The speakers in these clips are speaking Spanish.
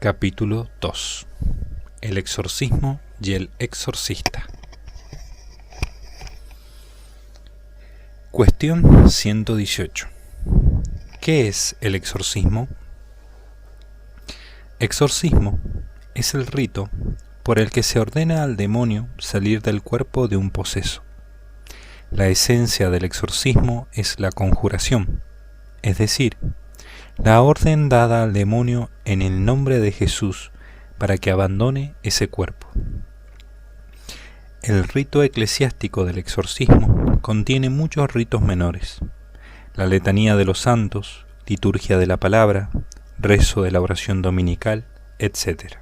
Capítulo 2. El exorcismo y el exorcista. Cuestión 118. ¿Qué es el exorcismo? Exorcismo es el rito por el que se ordena al demonio salir del cuerpo de un poseso. La esencia del exorcismo es la conjuración, es decir, la orden dada al demonio en el nombre de Jesús para que abandone ese cuerpo. El rito eclesiástico del exorcismo contiene muchos ritos menores: la letanía de los santos, liturgia de la palabra, rezo de la oración dominical, etc.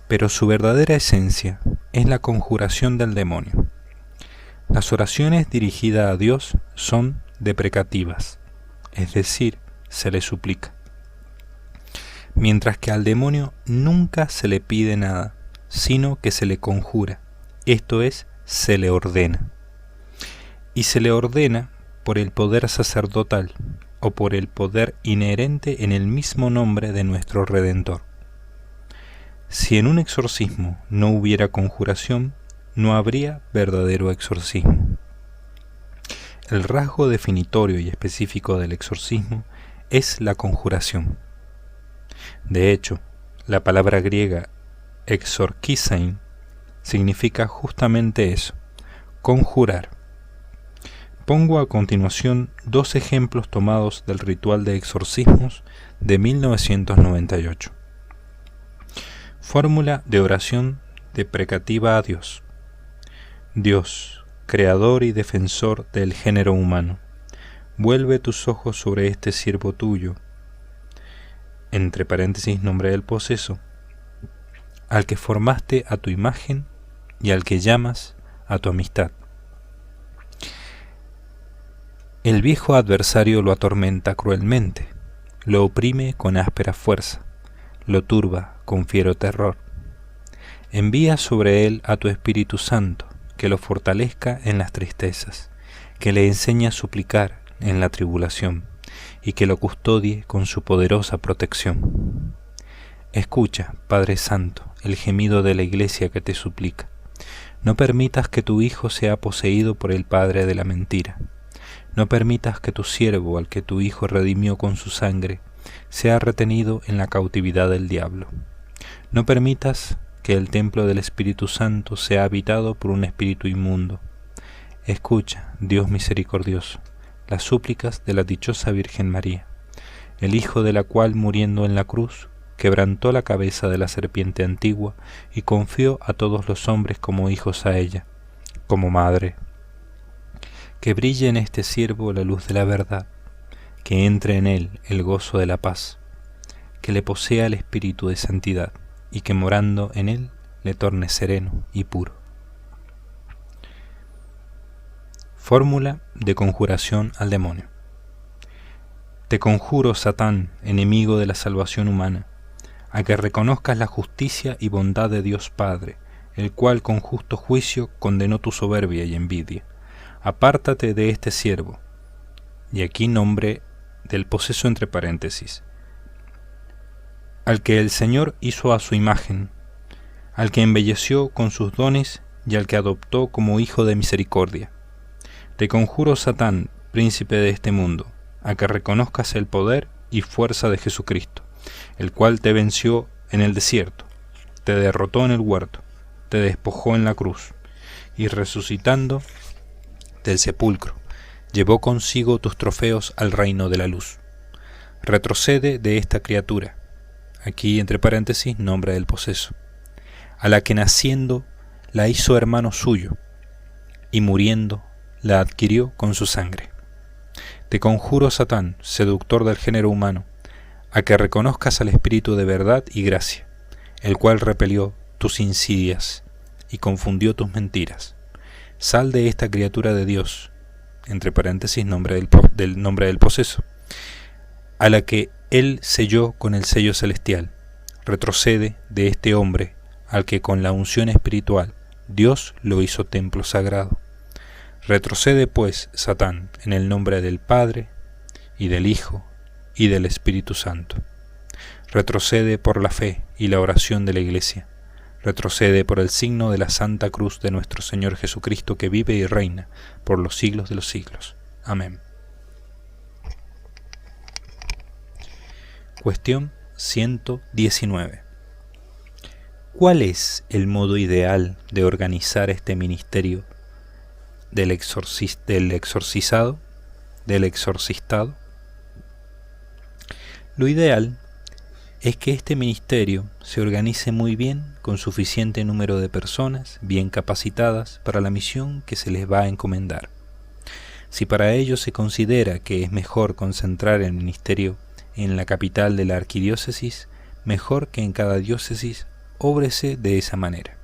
Pero su verdadera esencia es la conjuración del demonio. Las oraciones dirigidas a Dios son deprecativas, es decir, se le suplica, mientras que al demonio nunca se le pide nada, sino que se le conjura, esto es, se le ordena. Y se le ordena por el poder sacerdotal o por el poder inherente en el mismo nombre de nuestro Redentor. Si en un exorcismo no hubiera conjuración, no habría verdadero exorcismo. El rasgo definitorio y específico del exorcismo es la conjuración. De hecho, la palabra griega exorkisein significa justamente eso, conjurar. Pongo a continuación dos ejemplos tomados del ritual de exorcismos de 1998. Fórmula de oración deprecativa a Dios. Dios, creador y defensor del género humano, vuelve tus ojos sobre este siervo tuyo, entre paréntesis nombre del poseso, al que formaste a tu imagen y al que llamas a tu amistad. El viejo adversario lo atormenta cruelmente, lo oprime con áspera fuerza, lo turba con fiero terror. Envía sobre él a tu Espíritu Santo, que lo fortalezca en las tristezas, que le enseñe a suplicar en la tribulación, y que lo custodie con su poderosa protección. Escucha, Padre Santo, el gemido de la Iglesia que te suplica. No permitas que tu Hijo sea poseído por el padre de la mentira. No permitas que tu siervo, al que tu Hijo redimió con su sangre, sea retenido en la cautividad del diablo. No permitas que el templo del Espíritu Santo sea habitado por un espíritu inmundo. Escucha, Dios misericordioso, las súplicas de la dichosa Virgen María, el Hijo de la cual, muriendo en la cruz, quebrantó la cabeza de la serpiente antigua y confió a todos los hombres como hijos a ella, como madre. Que brille en este siervo la luz de la verdad, que entre en él el gozo de la paz, que le posea el espíritu de santidad y que morando en él le torne sereno y puro. Fórmula de conjuración al demonio. Te conjuro, Satán, enemigo de la salvación humana, a que reconozcas la justicia y bondad de Dios Padre, el cual con justo juicio condenó tu soberbia y envidia. Apártate de este siervo, y aquí nombre del poseso entre paréntesis, al que el Señor hizo a su imagen, al que embelleció con sus dones y al que adoptó como hijo de misericordia. Te conjuro, Satán, príncipe de este mundo, a que reconozcas el poder y fuerza de Jesucristo, el cual te venció en el desierto, te derrotó en el huerto, te despojó en la cruz, y resucitando del sepulcro, llevó consigo tus trofeos al reino de la luz. Retrocede de esta criatura, aquí entre paréntesis nombre del poseso, a la que naciendo la hizo hermano suyo, y muriendo la adquirió con su sangre. Te conjuro, Satán, seductor del género humano, a que reconozcas al Espíritu de verdad y gracia, el cual repelió tus insidias y confundió tus mentiras. Sal de esta criatura de Dios, entre paréntesis nombre del poseso, a la que él selló con el sello celestial. Retrocede de este hombre, al que con la unción espiritual Dios lo hizo templo sagrado. Retrocede pues, Satán, en el nombre del Padre, y del Hijo, y del Espíritu Santo. Retrocede por la fe y la oración de la Iglesia. Retrocede por el signo de la Santa Cruz de nuestro Señor Jesucristo, que vive y reina por los siglos de los siglos. Amén. Cuestión 119. ¿Cuál es el modo ideal de organizar este ministerio del exorcistado? Lo ideal es que este ministerio se organice muy bien, con suficiente número de personas bien capacitadas para la misión que se les va a encomendar. Si para ello se considera que es mejor concentrar el ministerio en la capital de la arquidiócesis, mejor que en cada diócesis, óbrese de esa manera.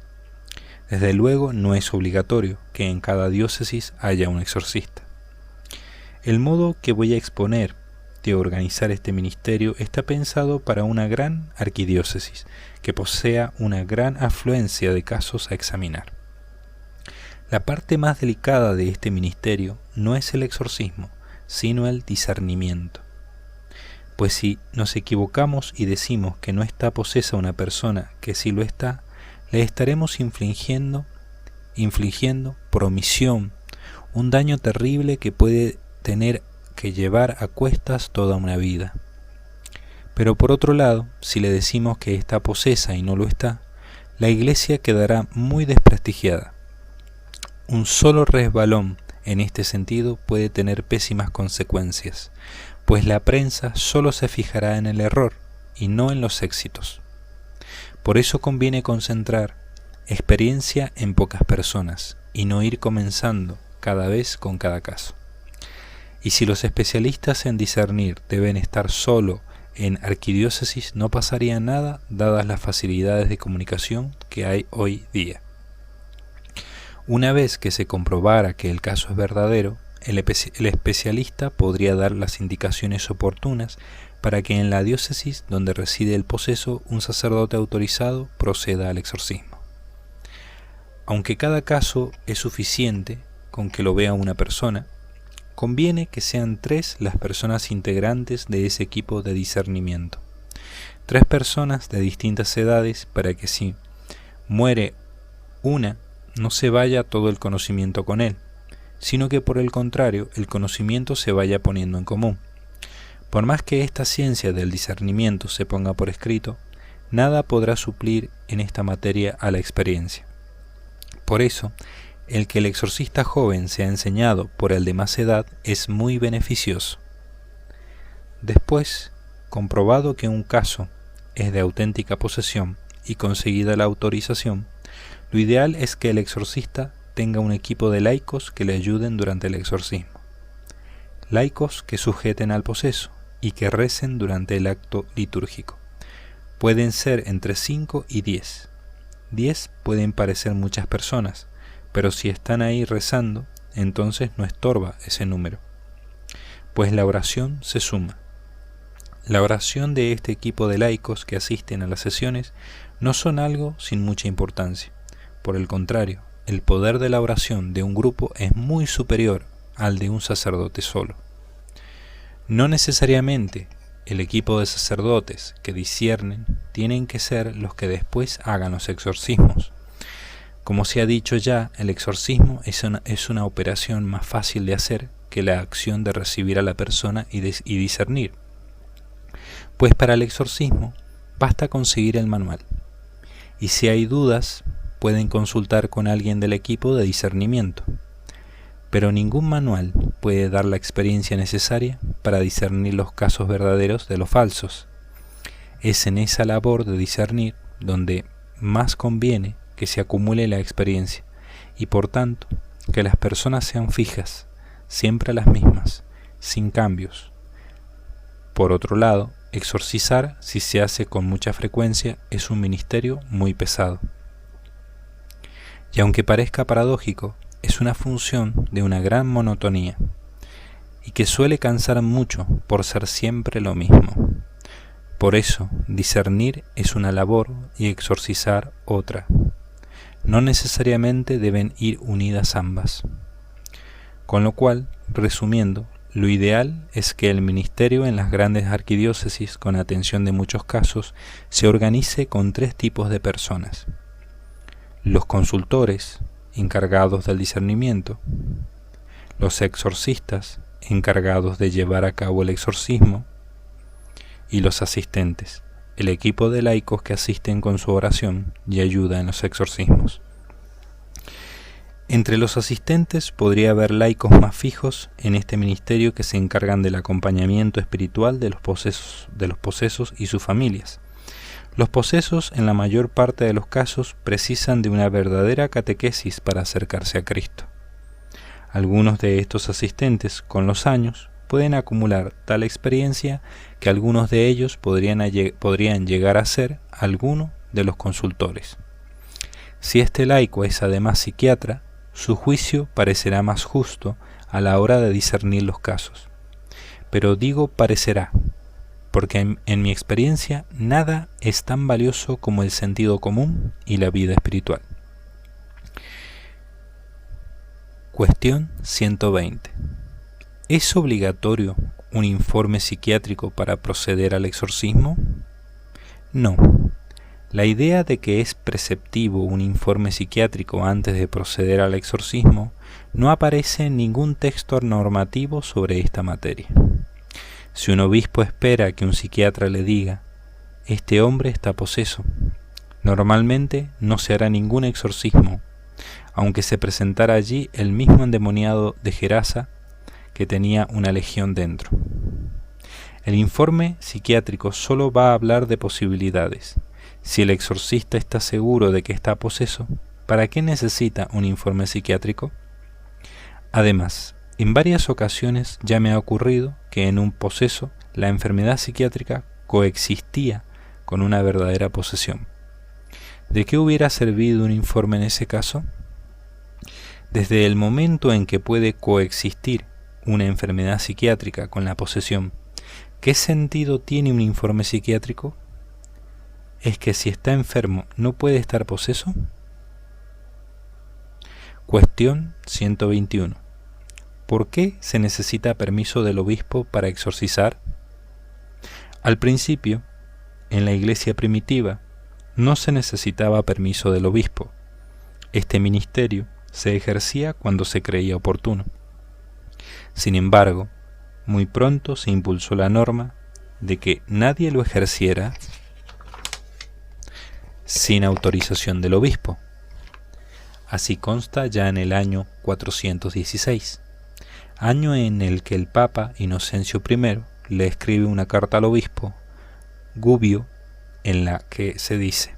Desde luego no es obligatorio que en cada diócesis haya un exorcista. El modo que voy a exponer de organizar este ministerio está pensado para una gran arquidiócesis que posea una gran afluencia de casos a examinar. La parte más delicada de este ministerio no es el exorcismo, sino el discernimiento. Pues si nos equivocamos y decimos que no está posesa una persona que sí lo está, le estaremos infligiendo por omisión un daño terrible que puede tener que llevar a cuestas toda una vida. Pero por otro lado, si le decimos que está posesa y no lo está, la Iglesia quedará muy desprestigiada. Un solo resbalón en este sentido puede tener pésimas consecuencias, pues la prensa solo se fijará en el error y no en los éxitos. Por eso conviene concentrar experiencia en pocas personas y no ir comenzando cada vez con cada caso. Y si los especialistas en discernir deben estar solo en arquidiócesis, no pasaría nada dadas las facilidades de comunicación que hay hoy día. Una vez que se comprobara que el caso es verdadero, el especialista podría dar las indicaciones oportunas para que en la diócesis donde reside el poseso un sacerdote autorizado proceda al exorcismo. Aunque cada caso es suficiente con que lo vea una persona, conviene que sean 3 las personas integrantes de ese equipo de discernimiento. 3 personas de distintas edades, para que si muere una, no se vaya todo el conocimiento con él, sino que por el contrario el conocimiento se vaya poniendo en común. Por más que esta ciencia del discernimiento se ponga por escrito, nada podrá suplir en esta materia a la experiencia. Por eso, el que el exorcista joven sea enseñado por el de más edad es muy beneficioso. Después, comprobado que un caso es de auténtica posesión y conseguida la autorización, lo ideal es que el exorcista tenga un equipo de laicos que le ayuden durante el exorcismo. Laicos que sujeten al poseso y que recen durante el acto litúrgico. Pueden ser entre 5 y 10. 10 pueden parecer muchas personas, pero si están ahí rezando, entonces no estorba ese número, pues la oración se suma. La oración de este equipo de laicos que asisten a las sesiones no son algo sin mucha importancia. Por el contrario, el poder de la oración de un grupo es muy superior al de un sacerdote solo. No necesariamente el equipo de sacerdotes que disciernen tienen que ser los que después hagan los exorcismos. Como se ha dicho ya, el exorcismo es una operación más fácil de hacer que la acción de recibir a la persona y discernir. Pues para el exorcismo basta conseguir el manual. Y si hay dudas, pueden consultar con alguien del equipo de discernimiento. Pero ningún manual puede dar la experiencia necesaria para discernir los casos verdaderos de los falsos. Es en esa labor de discernir donde más conviene que se acumule la experiencia y por tanto que las personas sean fijas, siempre las mismas, sin cambios. Por otro lado, exorcizar, si se hace con mucha frecuencia, es un ministerio muy pesado. Y aunque parezca paradójico, es una función de una gran monotonía y que suele cansar mucho por ser siempre lo mismo. Por eso, discernir es una labor y exorcizar otra. No necesariamente deben ir unidas ambas. Con lo cual, resumiendo, lo ideal es que el ministerio en las grandes arquidiócesis, con atención de muchos casos, se organice con 3 tipos de personas: los consultores, encargados del discernimiento; los exorcistas, encargados de llevar a cabo el exorcismo; y los asistentes, el equipo de laicos que asisten con su oración y ayuda en los exorcismos. Entre los asistentes podría haber laicos más fijos en este ministerio que se encargan del acompañamiento espiritual de los posesos y sus familias. Los posesos, en la mayor parte de los casos, precisan de una verdadera catequesis para acercarse a Cristo. Algunos de estos asistentes, con los años, pueden acumular tal experiencia que algunos de ellos podrían llegar a ser alguno de los consultores. Si este laico es además psiquiatra, su juicio parecerá más justo a la hora de discernir los casos. Pero digo parecerá, porque en mi experiencia nada es tan valioso como el sentido común y la vida espiritual. Cuestión 120. ¿Es obligatorio un informe psiquiátrico para proceder al exorcismo? No. La idea de que es preceptivo un informe psiquiátrico antes de proceder al exorcismo no aparece en ningún texto normativo sobre esta materia. Si un obispo espera que un psiquiatra le diga: este hombre está poseso, normalmente no se hará ningún exorcismo, aunque se presentara allí el mismo endemoniado de Gerasa que tenía una legión dentro. El informe psiquiátrico solo va a hablar de posibilidades. Si el exorcista está seguro de que está poseso, ¿para qué necesita un informe psiquiátrico? Además, en varias ocasiones ya me ha ocurrido que en un poseso la enfermedad psiquiátrica coexistía con una verdadera posesión. ¿De qué hubiera servido un informe en ese caso? Desde el momento en que puede coexistir una enfermedad psiquiátrica con la posesión, ¿qué sentido tiene un informe psiquiátrico? ¿Es que si está enfermo no puede estar poseso? Cuestión 121. ¿Por qué se necesita permiso del obispo para exorcizar? Al principio, en la iglesia primitiva, no se necesitaba permiso del obispo. Este ministerio se ejercía cuando se creía oportuno. Sin embargo, muy pronto se impulsó la norma de que nadie lo ejerciera sin autorización del obispo. Así consta ya en el año 416, año en el que el Papa Inocencio I le escribe una carta al obispo Gubbio en la que se dice: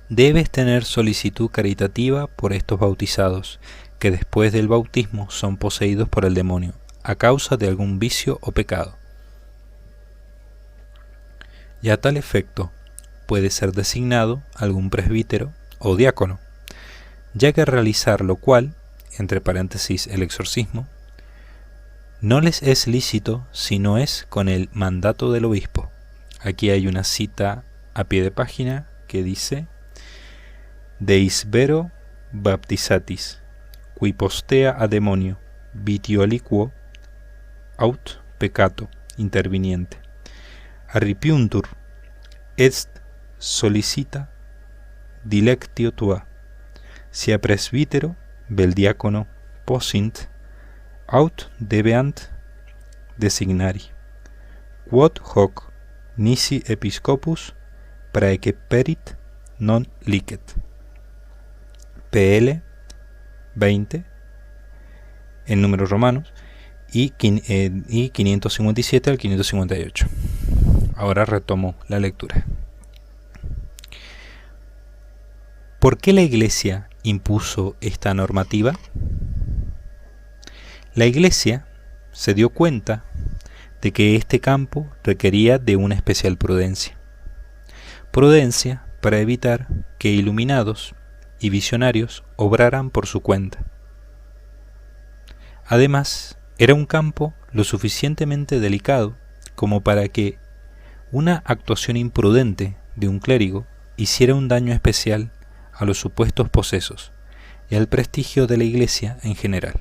debes tener solicitud caritativa por estos bautizados, que después del bautismo son poseídos por el demonio, a causa de algún vicio o pecado. Y a tal efecto puede ser designado algún presbítero o diácono, ya que realizar lo cual, entre paréntesis el exorcismo, no les es lícito si no es con el mandato del obispo. Aquí hay una cita a pie de página que dice: Deis vero baptizatis, qui postea a demonio, vitioliquo aut peccato interviniente, arripiuntur, est solicita dilectio tua, sia presbítero vel diácono posint, aut debeant designari, quod hoc nisi episcopus praeceperit non licet. PL 20 en números romanos y 557 al 558. Ahora retomo la lectura. ¿Por qué la Iglesia impuso esta normativa? La Iglesia se dio cuenta de que este campo requería de una especial prudencia. Prudencia para evitar que iluminados y visionarios obraran por su cuenta. Además, era un campo lo suficientemente delicado como para que una actuación imprudente de un clérigo hiciera un daño especial a los supuestos posesos y al prestigio de la Iglesia en general.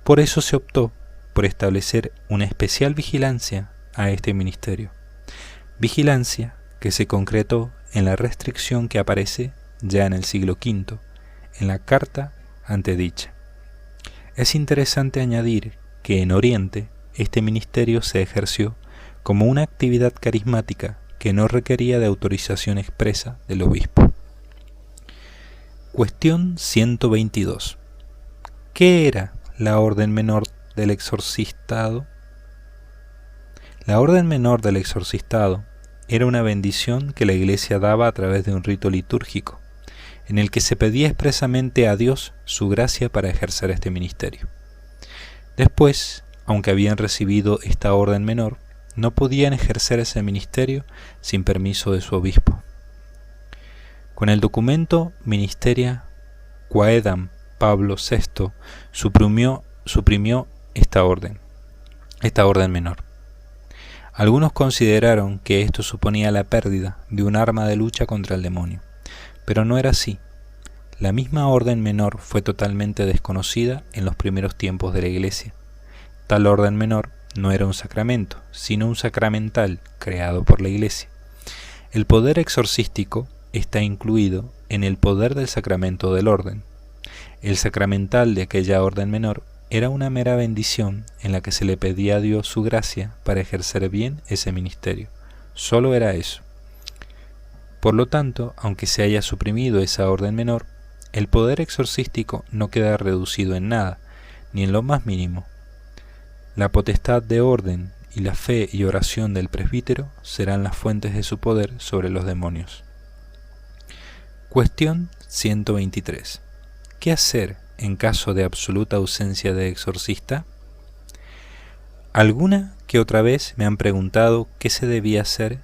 Por eso se optó por establecer una especial vigilancia a este ministerio. Vigilancia que se concretó en la restricción que aparece ya en el siglo V, en la carta antedicha. Es interesante añadir que en Oriente este ministerio se ejerció como una actividad carismática que no requería de autorización expresa del obispo. Cuestión 122. ¿Qué era la orden menor del exorcistado? La orden menor del exorcistado era una bendición que la Iglesia daba a través de un rito litúrgico, en el que se pedía expresamente a Dios su gracia para ejercer este ministerio. Después, aunque habían recibido esta orden menor, no podían ejercer ese ministerio sin permiso de su obispo. Con el documento Ministeria Quaedam, Pablo VI suprimió esta orden menor. Algunos consideraron que esto suponía la pérdida de un arma de lucha contra el demonio, pero no era así. La misma orden menor fue totalmente desconocida en los primeros tiempos de la Iglesia. Tal orden menor no era un sacramento, sino un sacramental creado por la Iglesia. El poder exorcístico está incluido en el poder del sacramento del orden. El sacramental de aquella orden menor era una mera bendición en la que se le pedía a Dios su gracia para ejercer bien ese ministerio. Solo era eso. Por lo tanto, aunque se haya suprimido esa orden menor, el poder exorcístico no queda reducido en nada, ni en lo más mínimo. La potestad de orden y la fe y oración del presbítero serán las fuentes de su poder sobre los demonios. Cuestión 123. ¿Qué hacer en caso de absoluta ausencia de exorcista? Alguna que otra vez me han preguntado qué se debía hacer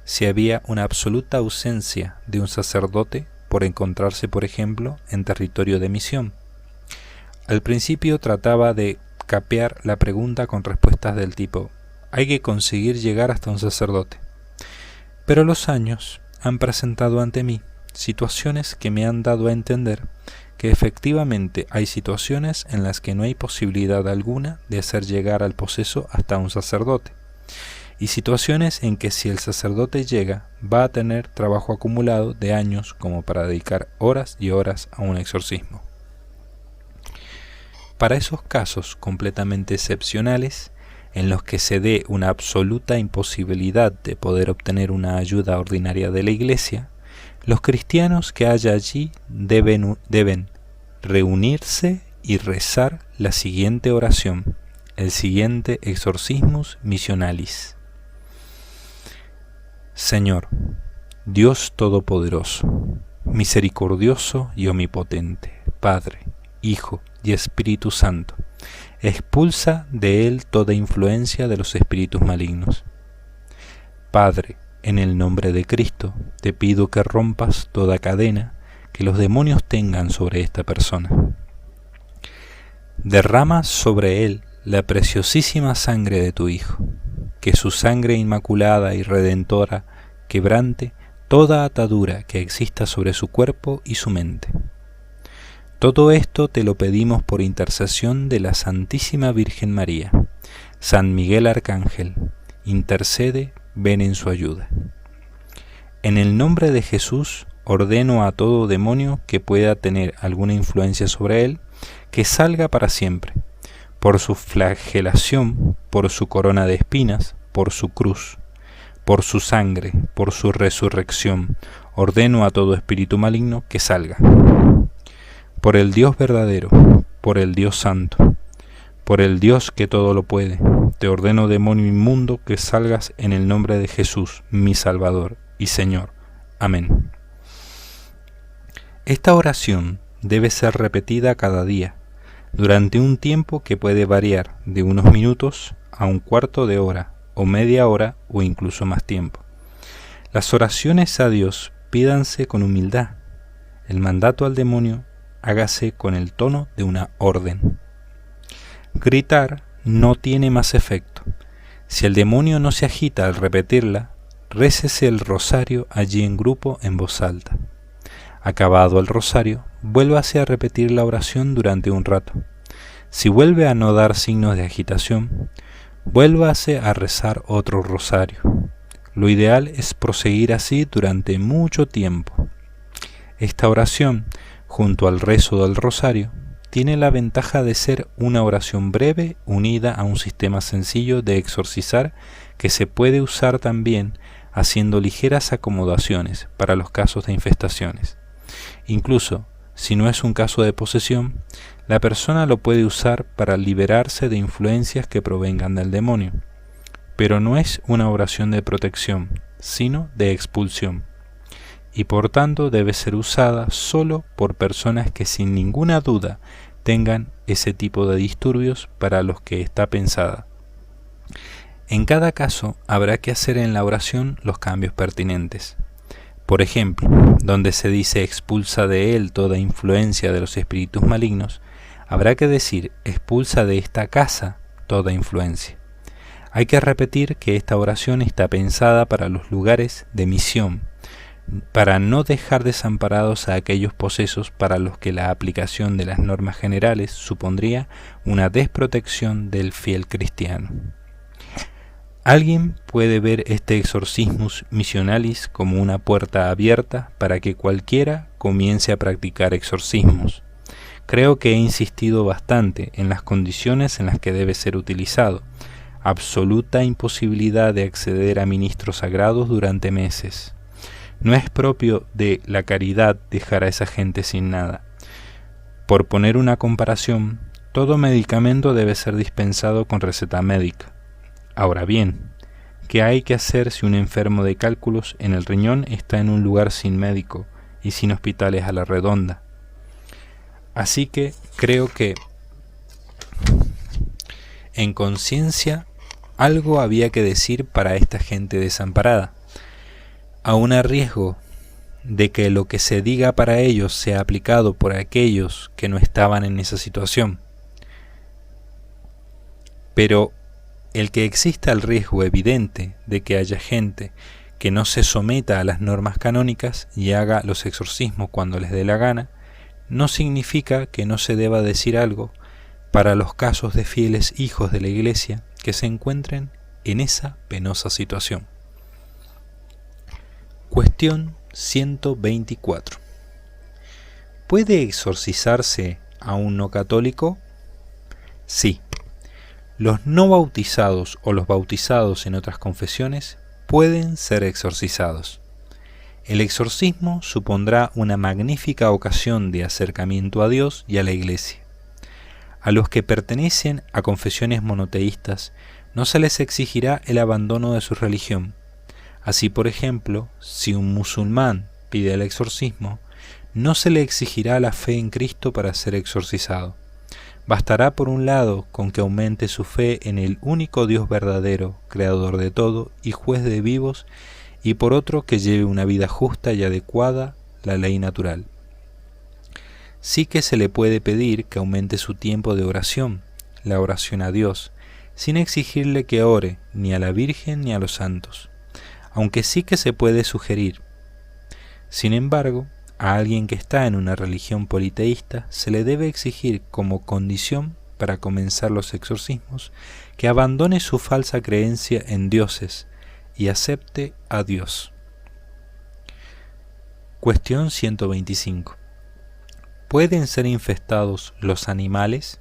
si había una absoluta ausencia de un sacerdote por encontrarse, por ejemplo, en territorio de misión. Al principio trataba de capear la pregunta con respuestas del tipo: hay que conseguir llegar hasta un sacerdote. Pero los años han presentado ante mí situaciones que me han dado a entender que efectivamente hay situaciones en las que no hay posibilidad alguna de hacer llegar al poseso hasta un sacerdote, y situaciones en que si el sacerdote llega va a tener trabajo acumulado de años como para dedicar horas y horas a un exorcismo. Para esos casos completamente excepcionales, en los que se dé una absoluta imposibilidad de poder obtener una ayuda ordinaria de la Iglesia, los cristianos que haya allí deben reunirse y rezar la siguiente oración, el siguiente exorcismus missionalis. Señor, Dios Todopoderoso, misericordioso y omnipotente, Padre, Hijo y Espíritu Santo, expulsa de él toda influencia de los espíritus malignos. Padre, en el nombre de Cristo, te pido que rompas toda cadena que los demonios tengan sobre esta persona. Derrama sobre él la preciosísima sangre de tu Hijo, que su sangre inmaculada y redentora quebrante toda atadura que exista sobre su cuerpo y su mente. Todo esto te lo pedimos por intercesión de la Santísima Virgen María. San Miguel Arcángel, intercede, ven en su ayuda. En el nombre de Jesús, ordeno a todo demonio que pueda tener alguna influencia sobre él, que salga para siempre, por su flagelación, por su corona de espinas, por su cruz, por su sangre, por su resurrección. Ordeno a todo espíritu maligno que salga. Por el Dios verdadero, por el Dios santo, por el Dios que todo lo puede, te ordeno, demonio inmundo, que salgas en el nombre de Jesús, mi Salvador y Señor. Amén. Esta oración debe ser repetida cada día, durante un tiempo que puede variar de unos minutos a un cuarto de hora, o media hora, o incluso más tiempo. Las oraciones a Dios pídanse con humildad. El mandato al demonio hágase con el tono de una orden. Gritar no tiene más efecto. Si el demonio no se agita al repetirla, récese el rosario allí en grupo en voz alta. Acabado el rosario, vuélvase a repetir la oración durante un rato. Si vuelve a no dar signos de agitación, vuélvase a rezar otro rosario. Lo ideal es proseguir así durante mucho tiempo. Esta oración, junto al rezo del rosario, tiene la ventaja de ser una oración breve unida a un sistema sencillo de exorcizar que se puede usar también haciendo ligeras acomodaciones para los casos de infestaciones. Incluso, si no es un caso de posesión, la persona lo puede usar para liberarse de influencias que provengan del demonio. Pero no es una oración de protección, sino de expulsión, y por tanto debe ser usada solo por personas que sin ninguna duda tengan ese tipo de disturbios para los que está pensada. En cada caso habrá que hacer en la oración los cambios pertinentes. Por ejemplo, donde se dice expulsa de él toda influencia de los espíritus malignos, habrá que decir expulsa de esta casa toda influencia. Hay que repetir que esta oración está pensada para los lugares de misión, para no dejar desamparados a aquellos posesos para los que la aplicación de las normas generales supondría una desprotección del fiel cristiano. Alguien puede ver este exorcismus missionalis como una puerta abierta para que cualquiera comience a practicar exorcismos. Creo que he insistido bastante en las condiciones en las que debe ser utilizado. Absoluta imposibilidad de acceder a ministros sagrados durante meses. No es propio de la caridad dejar a esa gente sin nada. Por poner una comparación, todo medicamento debe ser dispensado con receta médica. Ahora bien, ¿qué hay que hacer si un enfermo de cálculos en el riñón está en un lugar sin médico y sin hospitales a la redonda? Así que creo que en conciencia algo había que decir para esta gente desamparada, aun a riesgo de que lo que se diga para ellos sea aplicado por aquellos que no estaban en esa situación. Pero el que exista el riesgo evidente de que haya gente que no se someta a las normas canónicas y haga los exorcismos cuando les dé la gana, no significa que no se deba decir algo para los casos de fieles hijos de la Iglesia que se encuentren en esa penosa situación. Cuestión 124. ¿Puede exorcizarse a un no católico? Sí. Los no bautizados o los bautizados en otras confesiones pueden ser exorcizados. El exorcismo supondrá una magnífica ocasión de acercamiento a Dios y a la Iglesia. A los que pertenecen a confesiones monoteístas no se les exigirá el abandono de su religión. Así, por ejemplo, si un musulmán pide el exorcismo, no se le exigirá la fe en Cristo para ser exorcizado. Bastará, por un lado, con que aumente su fe en el único Dios verdadero, creador de todo y juez de vivos, y por otro que lleve una vida justa y adecuada a la ley natural. Sí que se le puede pedir que aumente su tiempo de oración, la oración a Dios, sin exigirle que ore ni a la Virgen ni a los santos, aunque sí que se puede sugerir. Sin embargo, a alguien que está en una religión politeísta se le debe exigir como condición para comenzar los exorcismos que abandone su falsa creencia en dioses y acepte a Dios. Cuestión 125. ¿Pueden ser infestados los animales?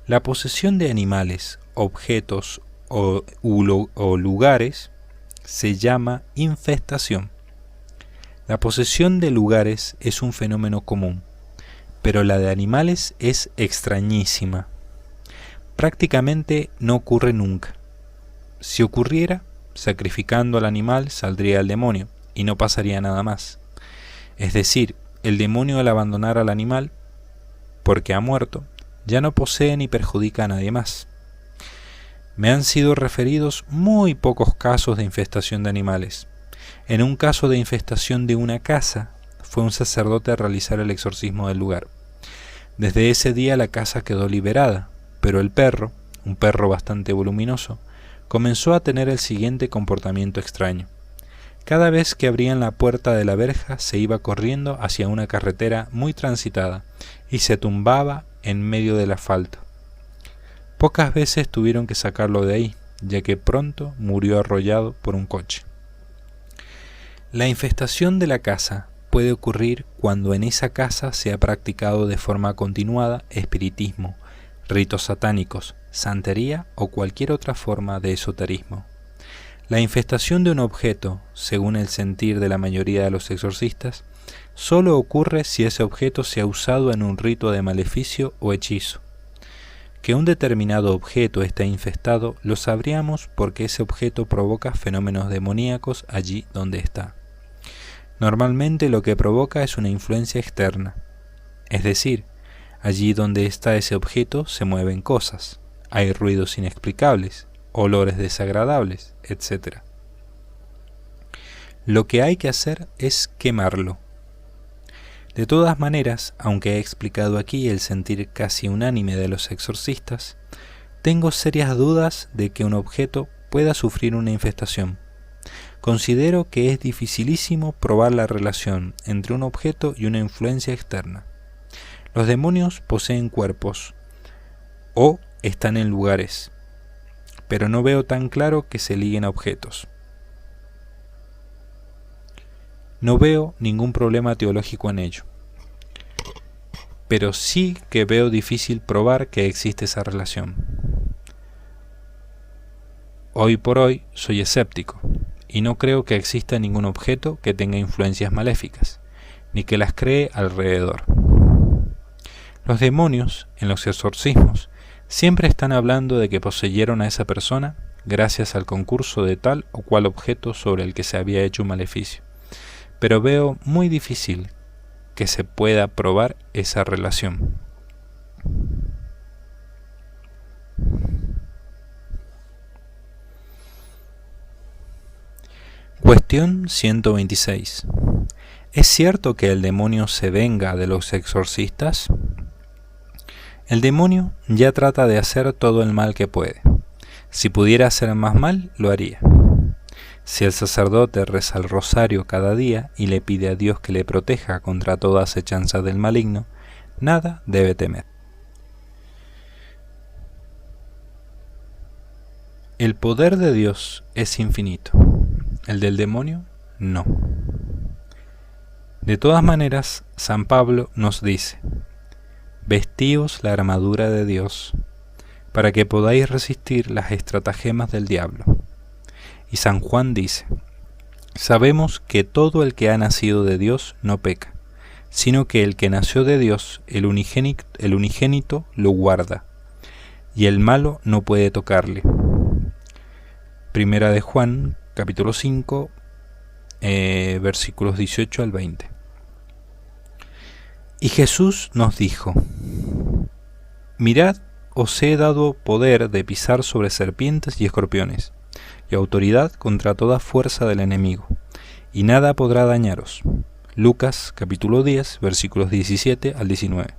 La posesión de animales, objetos o lugares se llama infestación. La posesión de lugares es un fenómeno común, pero la de animales es extrañísima. Prácticamente no ocurre nunca. Si ocurriera, sacrificando al animal saldría el demonio y no pasaría nada más. Es decir, el demonio al abandonar al animal, porque ha muerto, ya no posee ni perjudica a nadie más. Me han sido referidos muy pocos casos de infestación de animales. En un caso de infestación de una casa, fue un sacerdote a realizar el exorcismo del lugar. Desde ese día la casa quedó liberada, pero el perro, un perro bastante voluminoso, comenzó a tener el siguiente comportamiento extraño. Cada vez que abrían la puerta de la verja se iba corriendo hacia una carretera muy transitada y se tumbaba en medio del asfalto. Pocas veces tuvieron que sacarlo de ahí, ya que pronto murió arrollado por un coche. La infestación de la casa puede ocurrir cuando en esa casa se ha practicado de forma continuada espiritismo, ritos satánicos, santería o cualquier otra forma de esoterismo. La infestación de un objeto, según el sentir de la mayoría de los exorcistas, solo ocurre si ese objeto se ha usado en un rito de maleficio o hechizo. Que un determinado objeto está infestado lo sabríamos porque ese objeto provoca fenómenos demoníacos allí donde está. Normalmente lo que provoca es una influencia externa, es decir, allí donde está ese objeto se mueven cosas, hay ruidos inexplicables, olores desagradables, etc. Lo que hay que hacer es quemarlo. De todas maneras, aunque he explicado aquí el sentir casi unánime de los exorcistas, tengo serias dudas de que un objeto pueda sufrir una infestación. Considero que es dificilísimo probar la relación entre un objeto y una influencia externa. Los demonios poseen cuerpos o están en lugares, pero no veo tan claro que se liguen a objetos. No veo ningún problema teológico en ello, pero sí que veo difícil probar que existe esa relación. Hoy por hoy soy escéptico y no creo que exista ningún objeto que tenga influencias maléficas, ni que las cree alrededor. Los demonios, en los exorcismos, siempre están hablando de que poseyeron a esa persona gracias al concurso de tal o cual objeto sobre el que se había hecho un maleficio, pero veo muy difícil que se pueda probar esa relación. Cuestión 126. ¿Es cierto que el demonio se venga de los exorcistas? El demonio ya trata de hacer todo el mal que puede. Si pudiera hacer más mal, lo haría. Si el sacerdote reza el rosario cada día y le pide a Dios que le proteja contra toda acechanza del maligno, nada debe temer. El poder de Dios es infinito. El del demonio, no. De todas maneras, San Pablo nos dice: vestíos la armadura de Dios, para que podáis resistir las estratagemas del diablo. Y San Juan dice: sabemos que todo el que ha nacido de Dios no peca, sino que el que nació de Dios, el unigénito, lo guarda, y el malo no puede tocarle. Primera de Juan, capítulo 5, versículos 18 al 20. Y Jesús nos dijo: mirad, os he dado poder de pisar sobre serpientes y escorpiones, y autoridad contra toda fuerza del enemigo, y nada podrá dañaros. Lucas capítulo 10, versículos 17 al 19.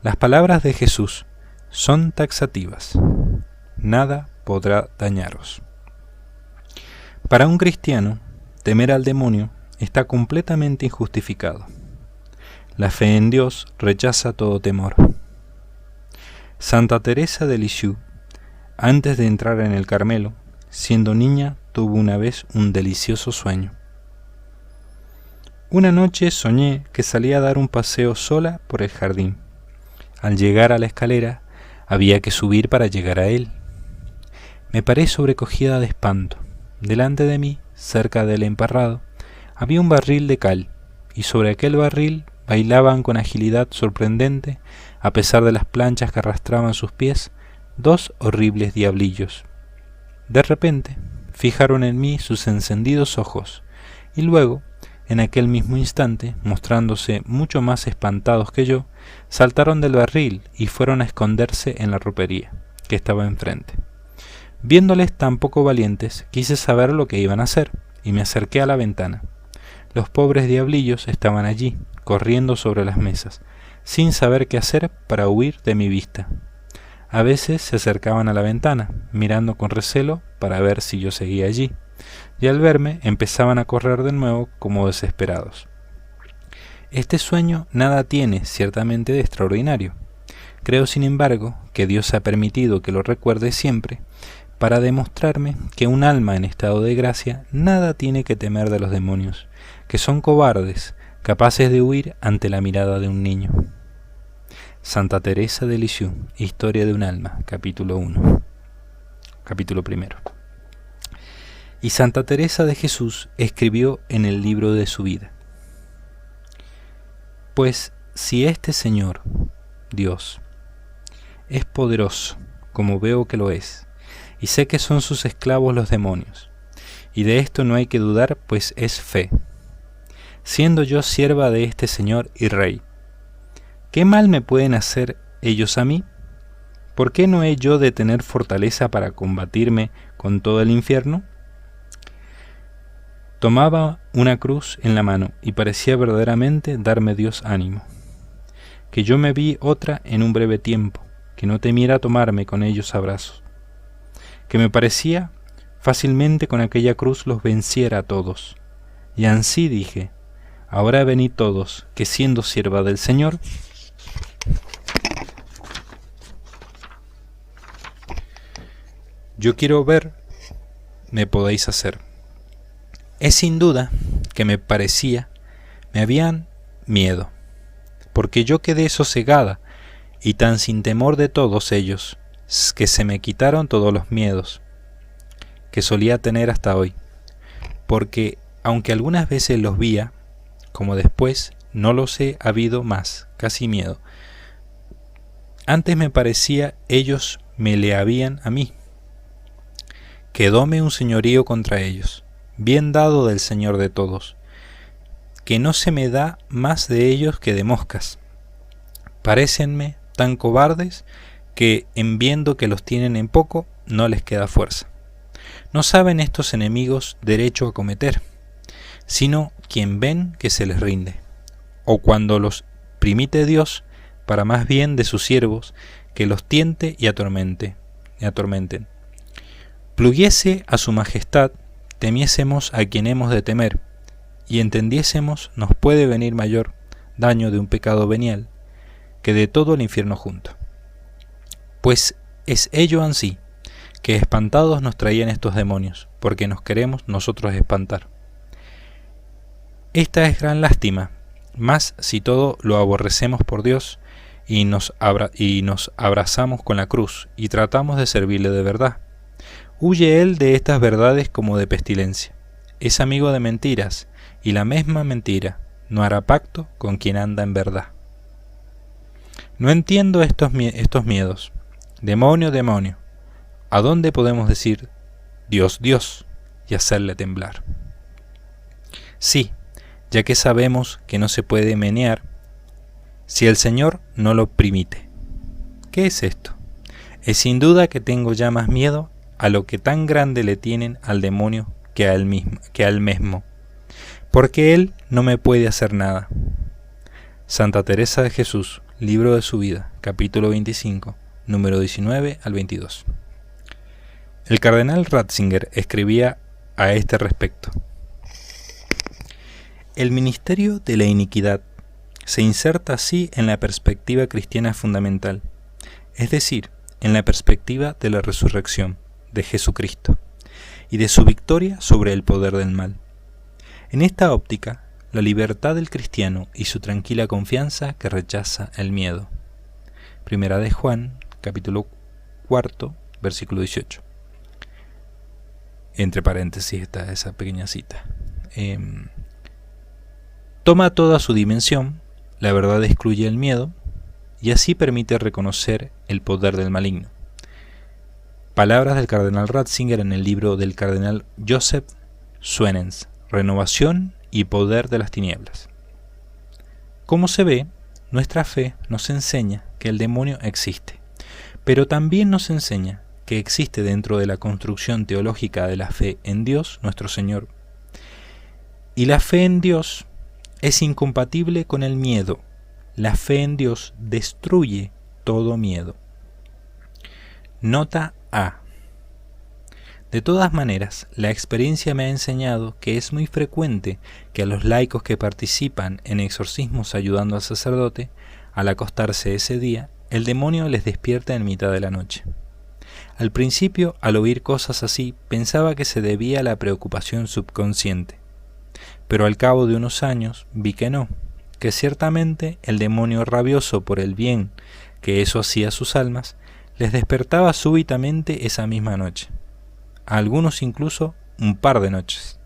Las palabras de Jesús son taxativas: nada podrá dañaros. Para un cristiano, temer al demonio está completamente injustificado. La fe en Dios rechaza todo temor. Santa Teresa de Lisieux, antes de entrar en el Carmelo, siendo niña, tuvo una vez un delicioso sueño. Una noche soñé que salía a dar un paseo sola por el jardín. Al llegar a la escalera, había que subir para llegar a él. Me paré sobrecogida de espanto. Delante de mí, cerca del emparrado, había un barril de cal, y sobre aquel barril bailaban con agilidad sorprendente, a pesar de las planchas que arrastraban sus pies, dos horribles diablillos. De repente, fijaron en mí sus encendidos ojos, y luego, en aquel mismo instante, mostrándose mucho más espantados que yo, saltaron del barril y fueron a esconderse en la ropería, que estaba enfrente. Viéndoles tan poco valientes, quise saber lo que iban a hacer, y me acerqué a la ventana. Los pobres diablillos estaban allí, corriendo sobre las mesas, sin saber qué hacer para huir de mi vista. A veces se acercaban a la ventana, mirando con recelo para ver si yo seguía allí, y al verme empezaban a correr de nuevo como desesperados. Este sueño nada tiene ciertamente de extraordinario. Creo, sin embargo, que Dios ha permitido que lo recuerde siempre para demostrarme que un alma en estado de gracia nada tiene que temer de los demonios, que son cobardes, capaces de huir ante la mirada de un niño. Santa Teresa de Lisieux, Historia de un alma, capítulo 1. Capítulo 1. Y Santa Teresa de Jesús escribió en el libro de su vida: pues si este Señor, Dios, es poderoso, como veo que lo es, y sé que son sus esclavos los demonios, y de esto no hay que dudar, pues es fe, siendo yo sierva de este Señor y Rey, ¿qué mal me pueden hacer ellos a mí? ¿Por qué no he yo de tener fortaleza para combatirme con todo el infierno? Tomaba una cruz en la mano y parecía verdaderamente darme Dios ánimo, que yo me vi otra en un breve tiempo, que no temiera tomarme con ellos a brazos, que me parecía fácilmente con aquella cruz los venciera a todos, y ansí dije: ahora venid todos, que siendo sierva del Señor, yo quiero ver, me podéis hacer. Es sin duda que me habían miedo, porque yo quedé sosegada y tan sin temor de todos ellos, que se me quitaron todos los miedos que solía tener hasta hoy, porque aunque algunas veces los vía, como después no los he habido más, casi miedo. Antes me parecía ellos me le habían a mí. Quedóme un señorío contra ellos, bien dado del Señor de todos, que no se me da más de ellos que de moscas. Parécenme tan cobardes que, en viendo que los tienen en poco, no les queda fuerza. No saben estos enemigos derecho a cometer, sino quien ven que se les rinde, o cuando los primite Dios, para más bien de sus siervos, que los tiente y atormenten. Pluguiese a su majestad, temiésemos a quien hemos de temer, y entendiésemos nos puede venir mayor daño de un pecado venial que de todo el infierno junto. Pues es ello ansí, que espantados nos traían estos demonios, porque nos queremos nosotros espantar. Esta es gran lástima, más si todo lo aborrecemos por Dios, y nos abrazamos con la cruz, y tratamos de servirle de verdad. Huye él de estas verdades como de pestilencia. Es amigo de mentiras, y la misma mentira no hará pacto con quien anda en verdad. No entiendo estos miedos. Demonio, demonio. ¿A dónde podemos decir Dios, Dios, y hacerle temblar? Sí, ya que sabemos que no se puede menear si el Señor no lo permite. ¿Qué es esto? Es sin duda que tengo ya más miedo a lo que tan grande le tienen al demonio que al mismo, porque él no me puede hacer nada. Santa Teresa de Jesús, libro de su vida, capítulo 25, número 19 al 22. El cardenal Ratzinger escribía a este respecto: el ministerio de la iniquidad se inserta así en la perspectiva cristiana fundamental, es decir, en la perspectiva de la resurrección de Jesucristo y de su victoria sobre el poder del mal. En esta óptica, la libertad del cristiano y su tranquila confianza que rechaza el miedo. Primera de Juan, capítulo 4, versículo 18. Entre paréntesis está esa pequeña cita. Toma toda su dimensión, la verdad excluye el miedo, y así permite reconocer el poder del maligno. Palabras del cardenal Ratzinger en el libro del cardenal Joseph Suenens, Renovación y poder de las tinieblas. Como se ve, nuestra fe nos enseña que el demonio existe, pero también nos enseña que existe dentro de la construcción teológica de la fe en Dios, nuestro Señor. Y la fe en Dios es incompatible con el miedo. La fe en Dios destruye todo miedo. Nota A. De todas maneras, la experiencia me ha enseñado que es muy frecuente que a los laicos que participan en exorcismos ayudando al sacerdote, al acostarse ese día, el demonio les despierta en mitad de la noche. Al principio, al oír cosas así, pensaba que se debía a la preocupación subconsciente, pero al cabo de unos años vi que no, que ciertamente el demonio rabioso por el bien que eso hacía a sus almas, les despertaba súbitamente esa misma noche, a algunos incluso un par de noches.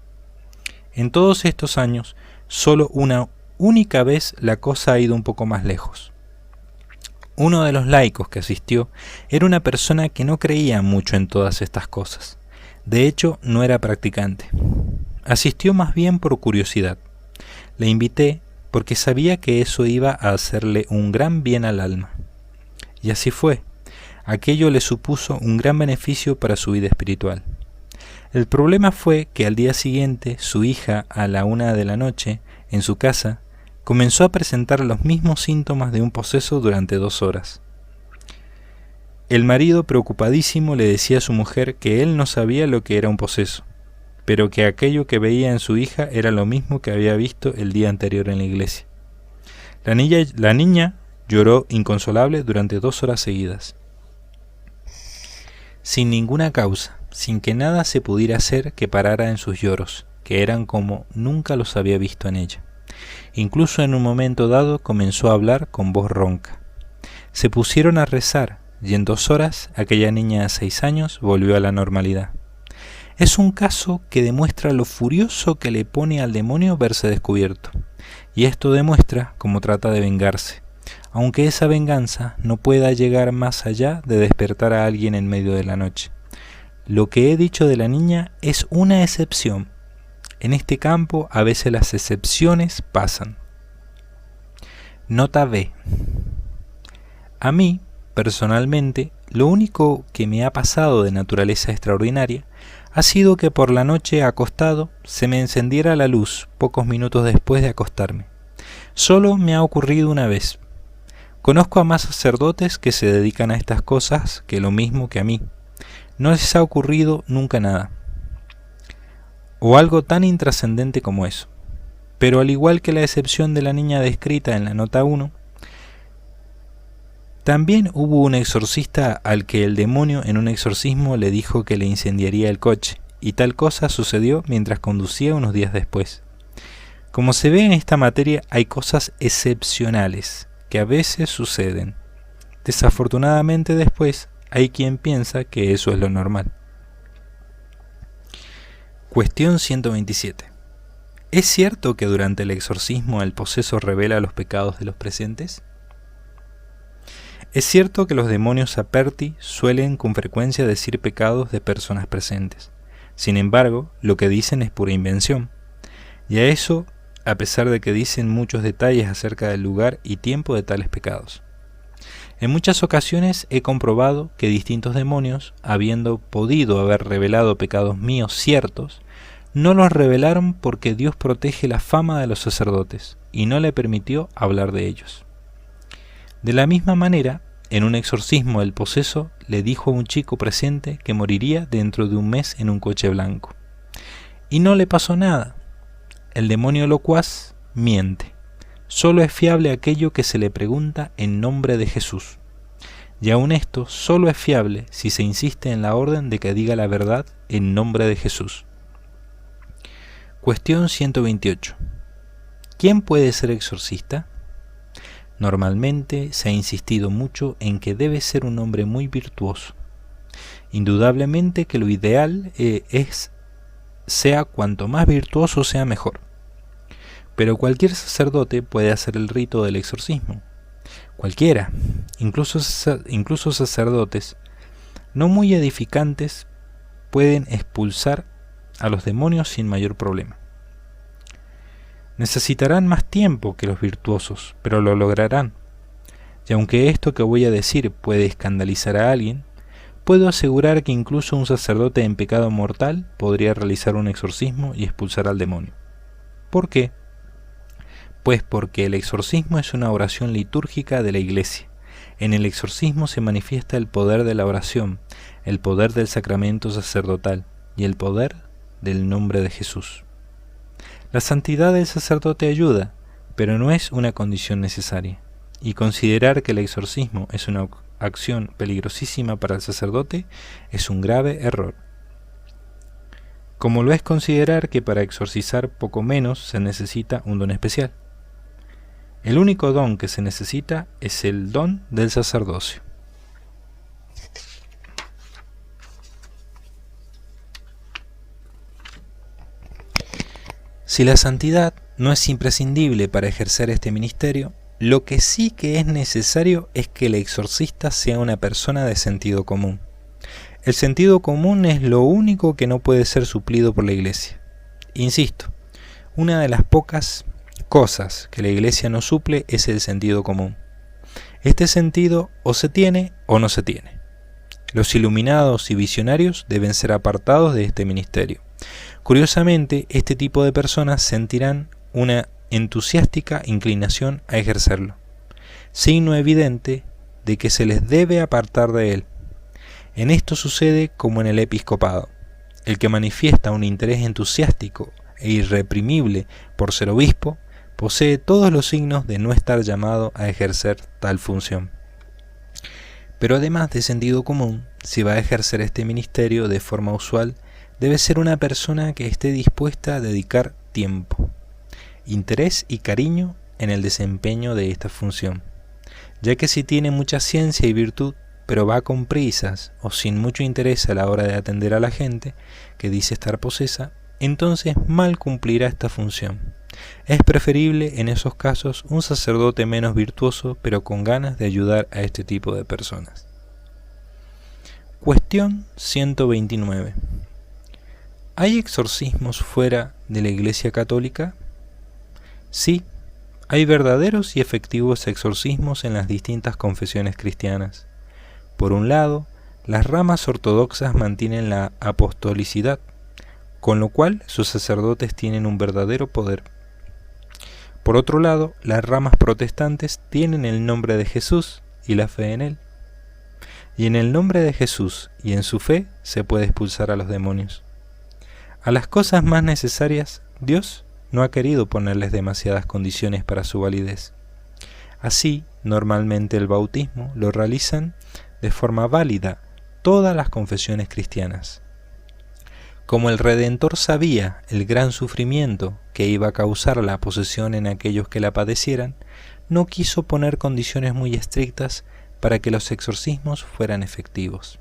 En todos estos años, solo una única vez la cosa ha ido un poco más lejos. Uno de los laicos que asistió era una persona que no creía mucho en todas estas cosas. De hecho, no era practicante. Asistió más bien por curiosidad. Le invité porque sabía que eso iba a hacerle un gran bien al alma. Y así fue. Aquello le supuso un gran beneficio para su vida espiritual. El problema fue que al día siguiente su hija, a la 1 de la noche, en su casa, comenzó a presentar los mismos síntomas de un poseso durante 2 horas. El marido, preocupadísimo, le decía a su mujer que él no sabía lo que era un poseso, pero que aquello que veía en su hija era lo mismo que había visto el día anterior en la iglesia. La niña lloró inconsolable durante 2 horas seguidas, sin ninguna causa, sin que nada se pudiera hacer que parara en sus lloros, que eran como nunca los había visto en ella. Incluso en un momento dado comenzó a hablar con voz ronca. Se pusieron a rezar y en 2 horas aquella niña de 6 años volvió a la normalidad. Es un caso que demuestra lo furioso que le pone al demonio verse descubierto, y esto demuestra cómo trata de vengarse, aunque esa venganza no pueda llegar más allá de despertar a alguien en medio de la noche. Lo que he dicho de la niña es una excepción. En este campo a veces las excepciones pasan. Nota B. A mí, personalmente, lo único que me ha pasado de naturaleza extraordinaria ha sido que por la noche acostado se me encendiera la luz pocos minutos después de acostarme. Solo me ha ocurrido una vez. Conozco a más sacerdotes que se dedican a estas cosas que lo mismo que a mí. No les ha ocurrido nunca nada, o algo tan intrascendente como eso. Pero al igual que la excepción de la niña descrita en la nota 1, también hubo un exorcista al que el demonio en un exorcismo le dijo que le incendiaría el coche, y tal cosa sucedió mientras conducía unos días después. Como se ve en esta materia, hay cosas excepcionales que a veces suceden. Desafortunadamente después hay quien piensa que eso es lo normal. Cuestión 127. ¿Es cierto que durante el exorcismo el poseso revela los pecados de los presentes? Es cierto que los demonios aperti suelen con frecuencia decir pecados de personas presentes. Sin embargo, lo que dicen es pura invención. Y a eso, a pesar de que dicen muchos detalles acerca del lugar y tiempo de tales pecados. En muchas ocasiones he comprobado que distintos demonios, habiendo podido haber revelado pecados míos ciertos, no los revelaron porque Dios protege la fama de los sacerdotes y no le permitió hablar de ellos. De la misma manera, en un exorcismo el poseso le dijo a un chico presente que moriría dentro de un mes en un coche blanco. Y no le pasó nada. El demonio locuaz miente. Solo es fiable aquello que se le pregunta en nombre de Jesús. Y aun esto solo es fiable si se insiste en la orden de que diga la verdad en nombre de Jesús. Cuestión 128. ¿Quién puede ser exorcista? Normalmente se ha insistido mucho en que debe ser un hombre muy virtuoso. Indudablemente que lo ideal sea cuanto más virtuoso sea mejor. Pero cualquier sacerdote puede hacer el rito del exorcismo. Cualquiera, incluso sacerdotes no muy edificantes, pueden expulsar a los demonios sin mayor problema. Necesitarán más tiempo que los virtuosos, pero lo lograrán. Y aunque esto que voy a decir puede escandalizar a alguien, puedo asegurar que incluso un sacerdote en pecado mortal podría realizar un exorcismo y expulsar al demonio. ¿Por qué? Pues porque el exorcismo es una oración litúrgica de la Iglesia. En el exorcismo se manifiesta el poder de la oración, el poder del sacramento sacerdotal y el poder del nombre de Jesús. La santidad del sacerdote ayuda, pero no es una condición necesaria. y considerar que el exorcismo es una acción peligrosísima para el sacerdote es un grave error. Como lo es considerar que para exorcizar poco menos se necesita un don especial. El único don que se necesita es el don del sacerdocio. Si la santidad no es imprescindible para ejercer este ministerio, lo que sí que es necesario es que el exorcista sea una persona de sentido común. El sentido común es lo único que no puede ser suplido por la Iglesia. Insisto, una de las pocas cosas que la Iglesia no suple es el sentido común. Este sentido o se tiene o no se tiene. Los iluminados y visionarios deben ser apartados de este ministerio. Curiosamente, este tipo de personas sentirán una entusiástica inclinación a ejercerlo, signo evidente de que se les debe apartar de él. En esto sucede como en el episcopado. El que manifiesta un interés entusiástico e irreprimible por ser obispo, posee todos los signos de no estar llamado a ejercer tal función. Pero además de sentido común, si va a ejercer este ministerio de forma usual, debe ser una persona que esté dispuesta a dedicar tiempo, interés y cariño en el desempeño de esta función, ya que si tiene mucha ciencia y virtud, pero va con prisas o sin mucho interés a la hora de atender a la gente que dice estar posesa, entonces mal cumplirá esta función. Es preferible en esos casos un sacerdote menos virtuoso, pero con ganas de ayudar a este tipo de personas. Cuestión 129. ¿Hay exorcismos fuera de la Iglesia Católica? Sí, hay verdaderos y efectivos exorcismos en las distintas confesiones cristianas. Por un lado, las ramas ortodoxas mantienen la apostolicidad, con lo cual sus sacerdotes tienen un verdadero poder. Por otro lado, las ramas protestantes tienen el nombre de Jesús y la fe en él. Y en el nombre de Jesús y en su fe se puede expulsar a los demonios. A las cosas más necesarias, Dios no ha querido ponerles demasiadas condiciones para su validez. Así, normalmente el bautismo lo realizan de forma válida todas las confesiones cristianas. Como el Redentor sabía el gran sufrimiento que iba a causar la posesión en aquellos que la padecieran, no quiso poner condiciones muy estrictas para que los exorcismos fueran efectivos.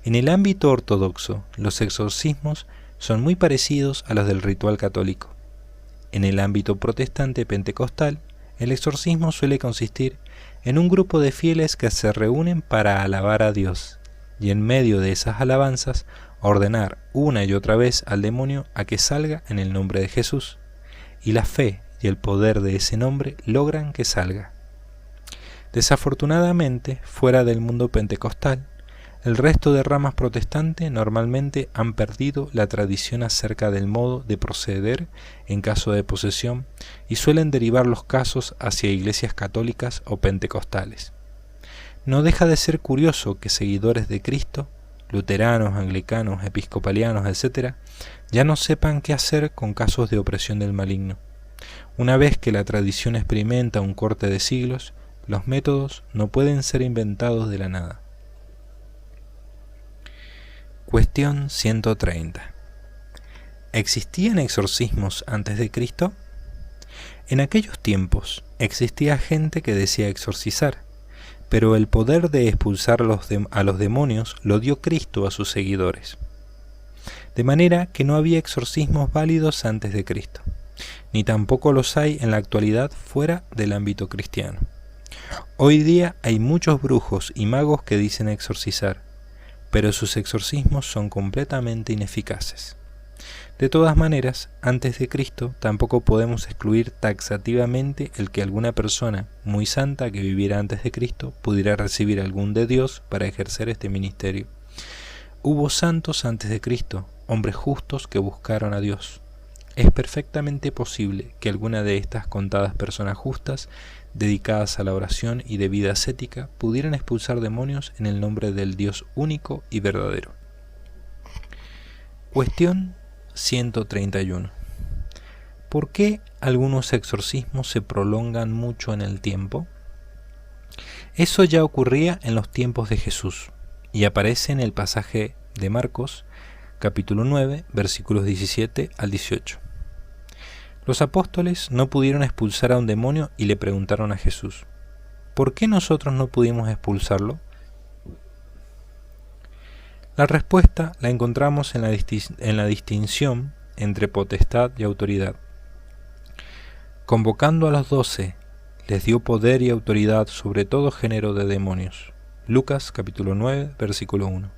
En el ámbito ortodoxo, los exorcismos son muy parecidos a los del ritual católico. En el ámbito protestante pentecostal, el exorcismo suele consistir en un grupo de fieles que se reúnen para alabar a Dios, y en medio de esas alabanzas ordenar una y otra vez al demonio a que salga en el nombre de Jesús, y la fe y el poder de ese nombre logran que salga. Desafortunadamente, fuera del mundo pentecostal, el resto de ramas protestantes normalmente han perdido la tradición acerca del modo de proceder en caso de posesión y suelen derivar los casos hacia iglesias católicas o pentecostales. No deja de ser curioso que seguidores de Cristo, luteranos, anglicanos, episcopalianos, etc., ya no sepan qué hacer con casos de opresión del maligno. Una vez que la tradición experimenta un corte de siglos, los métodos no pueden ser inventados de la nada. Cuestión 130. ¿Existían exorcismos antes de Cristo? En aquellos tiempos existía gente que decía exorcizar, pero el poder de expulsar a los demonios lo dio Cristo a sus seguidores. De manera que no había exorcismos válidos antes de Cristo, ni tampoco los hay en la actualidad fuera del ámbito cristiano. Hoy día hay muchos brujos y magos que dicen exorcizar, pero sus exorcismos son completamente ineficaces. De todas maneras, antes de Cristo tampoco podemos excluir taxativamente el que alguna persona muy santa que viviera antes de Cristo pudiera recibir algún de Dios para ejercer este ministerio. Hubo santos antes de Cristo, hombres justos que buscaron a Dios. Es perfectamente posible que alguna de estas contadas personas justas, dedicadas a la oración y de vida ascética, pudieran expulsar demonios en el nombre del Dios único y verdadero. Cuestión 131. ¿Por qué algunos exorcismos se prolongan mucho en el tiempo? Eso ya ocurría en los tiempos de Jesús y aparece en el pasaje de Marcos, capítulo 9, versículos 17 al 18. Los apóstoles no pudieron expulsar a un demonio y le preguntaron a Jesús: ¿por qué nosotros no pudimos expulsarlo? La respuesta la encontramos en la distinción entre potestad y autoridad. Convocando a los 12, les dio poder y autoridad sobre todo género de demonios. Lucas capítulo 9, versículo 1.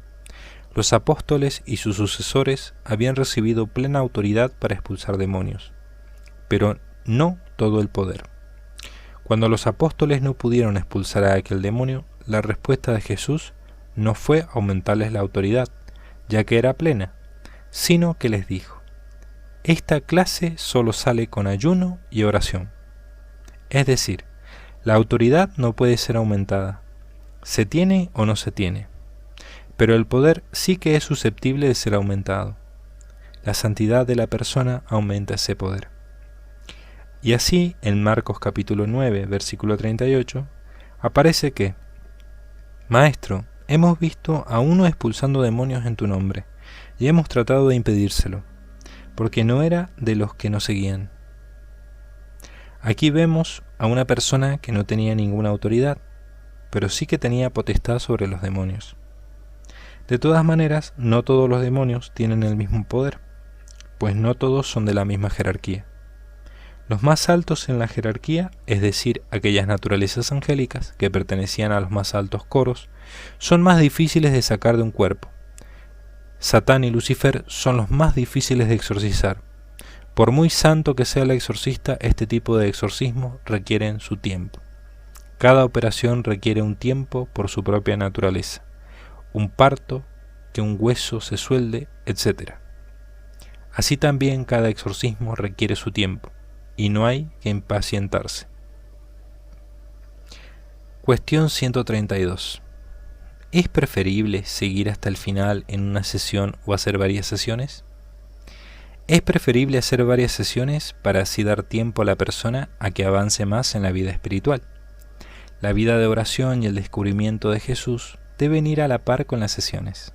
Los apóstoles y sus sucesores habían recibido plena autoridad para expulsar demonios, pero no todo el poder. Cuando los apóstoles no pudieron expulsar a aquel demonio, la respuesta de Jesús no fue aumentarles la autoridad, ya que era plena, sino que les dijo: esta clase solo sale con ayuno y oración. Es decir, la autoridad no puede ser aumentada, se tiene o no se tiene, pero el poder sí que es susceptible de ser aumentado. La santidad de la persona aumenta ese poder. Y así, en Marcos capítulo 9, versículo 38, aparece que: Maestro, hemos visto a uno expulsando demonios en tu nombre, y hemos tratado de impedírselo, porque no era de los que nos seguían. Aquí vemos a una persona que no tenía ninguna autoridad, pero sí que tenía potestad sobre los demonios. De todas maneras, no todos los demonios tienen el mismo poder, pues no todos son de la misma jerarquía. Los más altos en la jerarquía, es decir, aquellas naturalezas angélicas que pertenecían a los más altos coros, son más difíciles de sacar de un cuerpo. Satán y Lucifer son los más difíciles de exorcizar. Por muy santo que sea el exorcista, este tipo de exorcismo requieren su tiempo. Cada operación requiere un tiempo por su propia naturaleza. Un parto, que un hueso se suelde, etc. Así también cada exorcismo requiere su tiempo, y no hay que impacientarse. Cuestión 132. ¿Es preferible seguir hasta el final en una sesión o hacer varias sesiones? Es preferible hacer varias sesiones para así dar tiempo a la persona a que avance más en la vida espiritual. La vida de oración y el descubrimiento de Jesús deben ir a la par con las sesiones.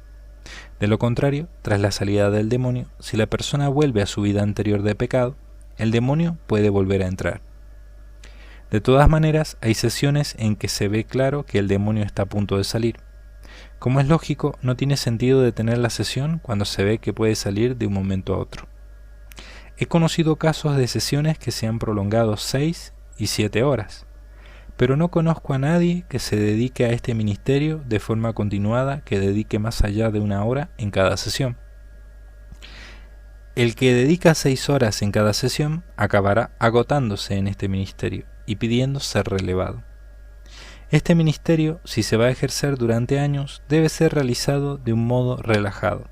De lo contrario, tras la salida del demonio, si la persona vuelve a su vida anterior de pecado, el demonio puede volver a entrar. De todas maneras, hay sesiones en que se ve claro que el demonio está a punto de salir. Como es lógico, no tiene sentido detener la sesión cuando se ve que puede salir de un momento a otro. He conocido casos de sesiones que se han prolongado 6 y 7 horas, pero no conozco a nadie que se dedique a este ministerio de forma continuada, que dedique más allá de 1 hora en cada sesión. El que dedica 6 horas en cada sesión acabará agotándose en este ministerio y pidiendo ser relevado. Este ministerio, si se va a ejercer durante años, debe ser realizado de un modo relajado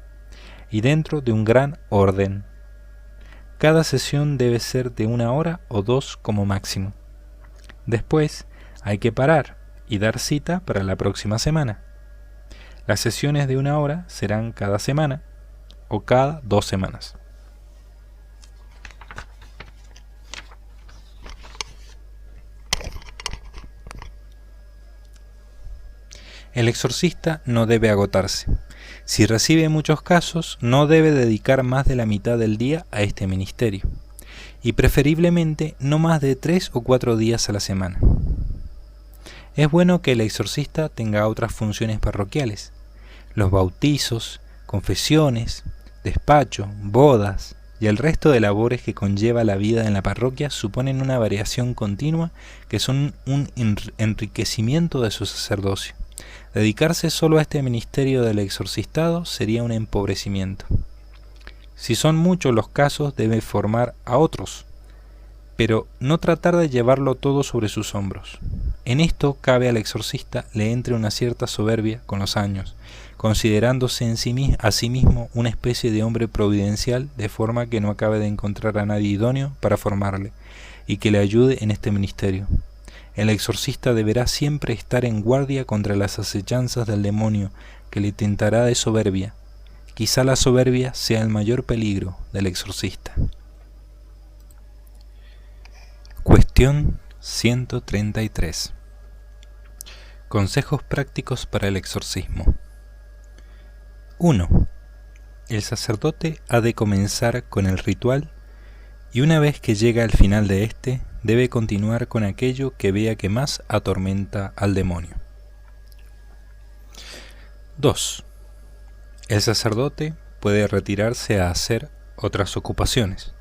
y dentro de un gran orden. Cada sesión debe ser de 1 hora o 2 como máximo. Después hay que parar y dar cita para la próxima semana. Las sesiones de 1 hora serán cada semana o cada 2 semanas. El exorcista no debe agotarse. Si recibe muchos casos, no debe dedicar más de la mitad del día a este ministerio, y preferiblemente no más de 3 o 4 días a la semana. Es bueno que el exorcista tenga otras funciones parroquiales: los bautizos, confesiones, despacho, bodas y el resto de labores que conlleva la vida en la parroquia suponen una variación continua que son un enriquecimiento de su sacerdocio. Dedicarse solo a este ministerio del exorcistado sería un empobrecimiento. Si son muchos los casos, debe formar a otros, pero no tratar de llevarlo todo sobre sus hombros. En esto cabe al exorcista le entre una cierta soberbia con los años, considerándose a sí mismo una especie de hombre providencial, de forma que no acabe de encontrar a nadie idóneo para formarle y que le ayude en este ministerio. El exorcista deberá siempre estar en guardia contra las acechanzas del demonio, que le tentará de soberbia. Quizá la soberbia sea el mayor peligro del exorcista. Cuestión 133. Consejos prácticos para el exorcismo. 1. El sacerdote ha de comenzar con el ritual y una vez que llega al final de este, debe continuar con aquello que vea que más atormenta al demonio. 2. El sacerdote puede retirarse a hacer otras ocupaciones,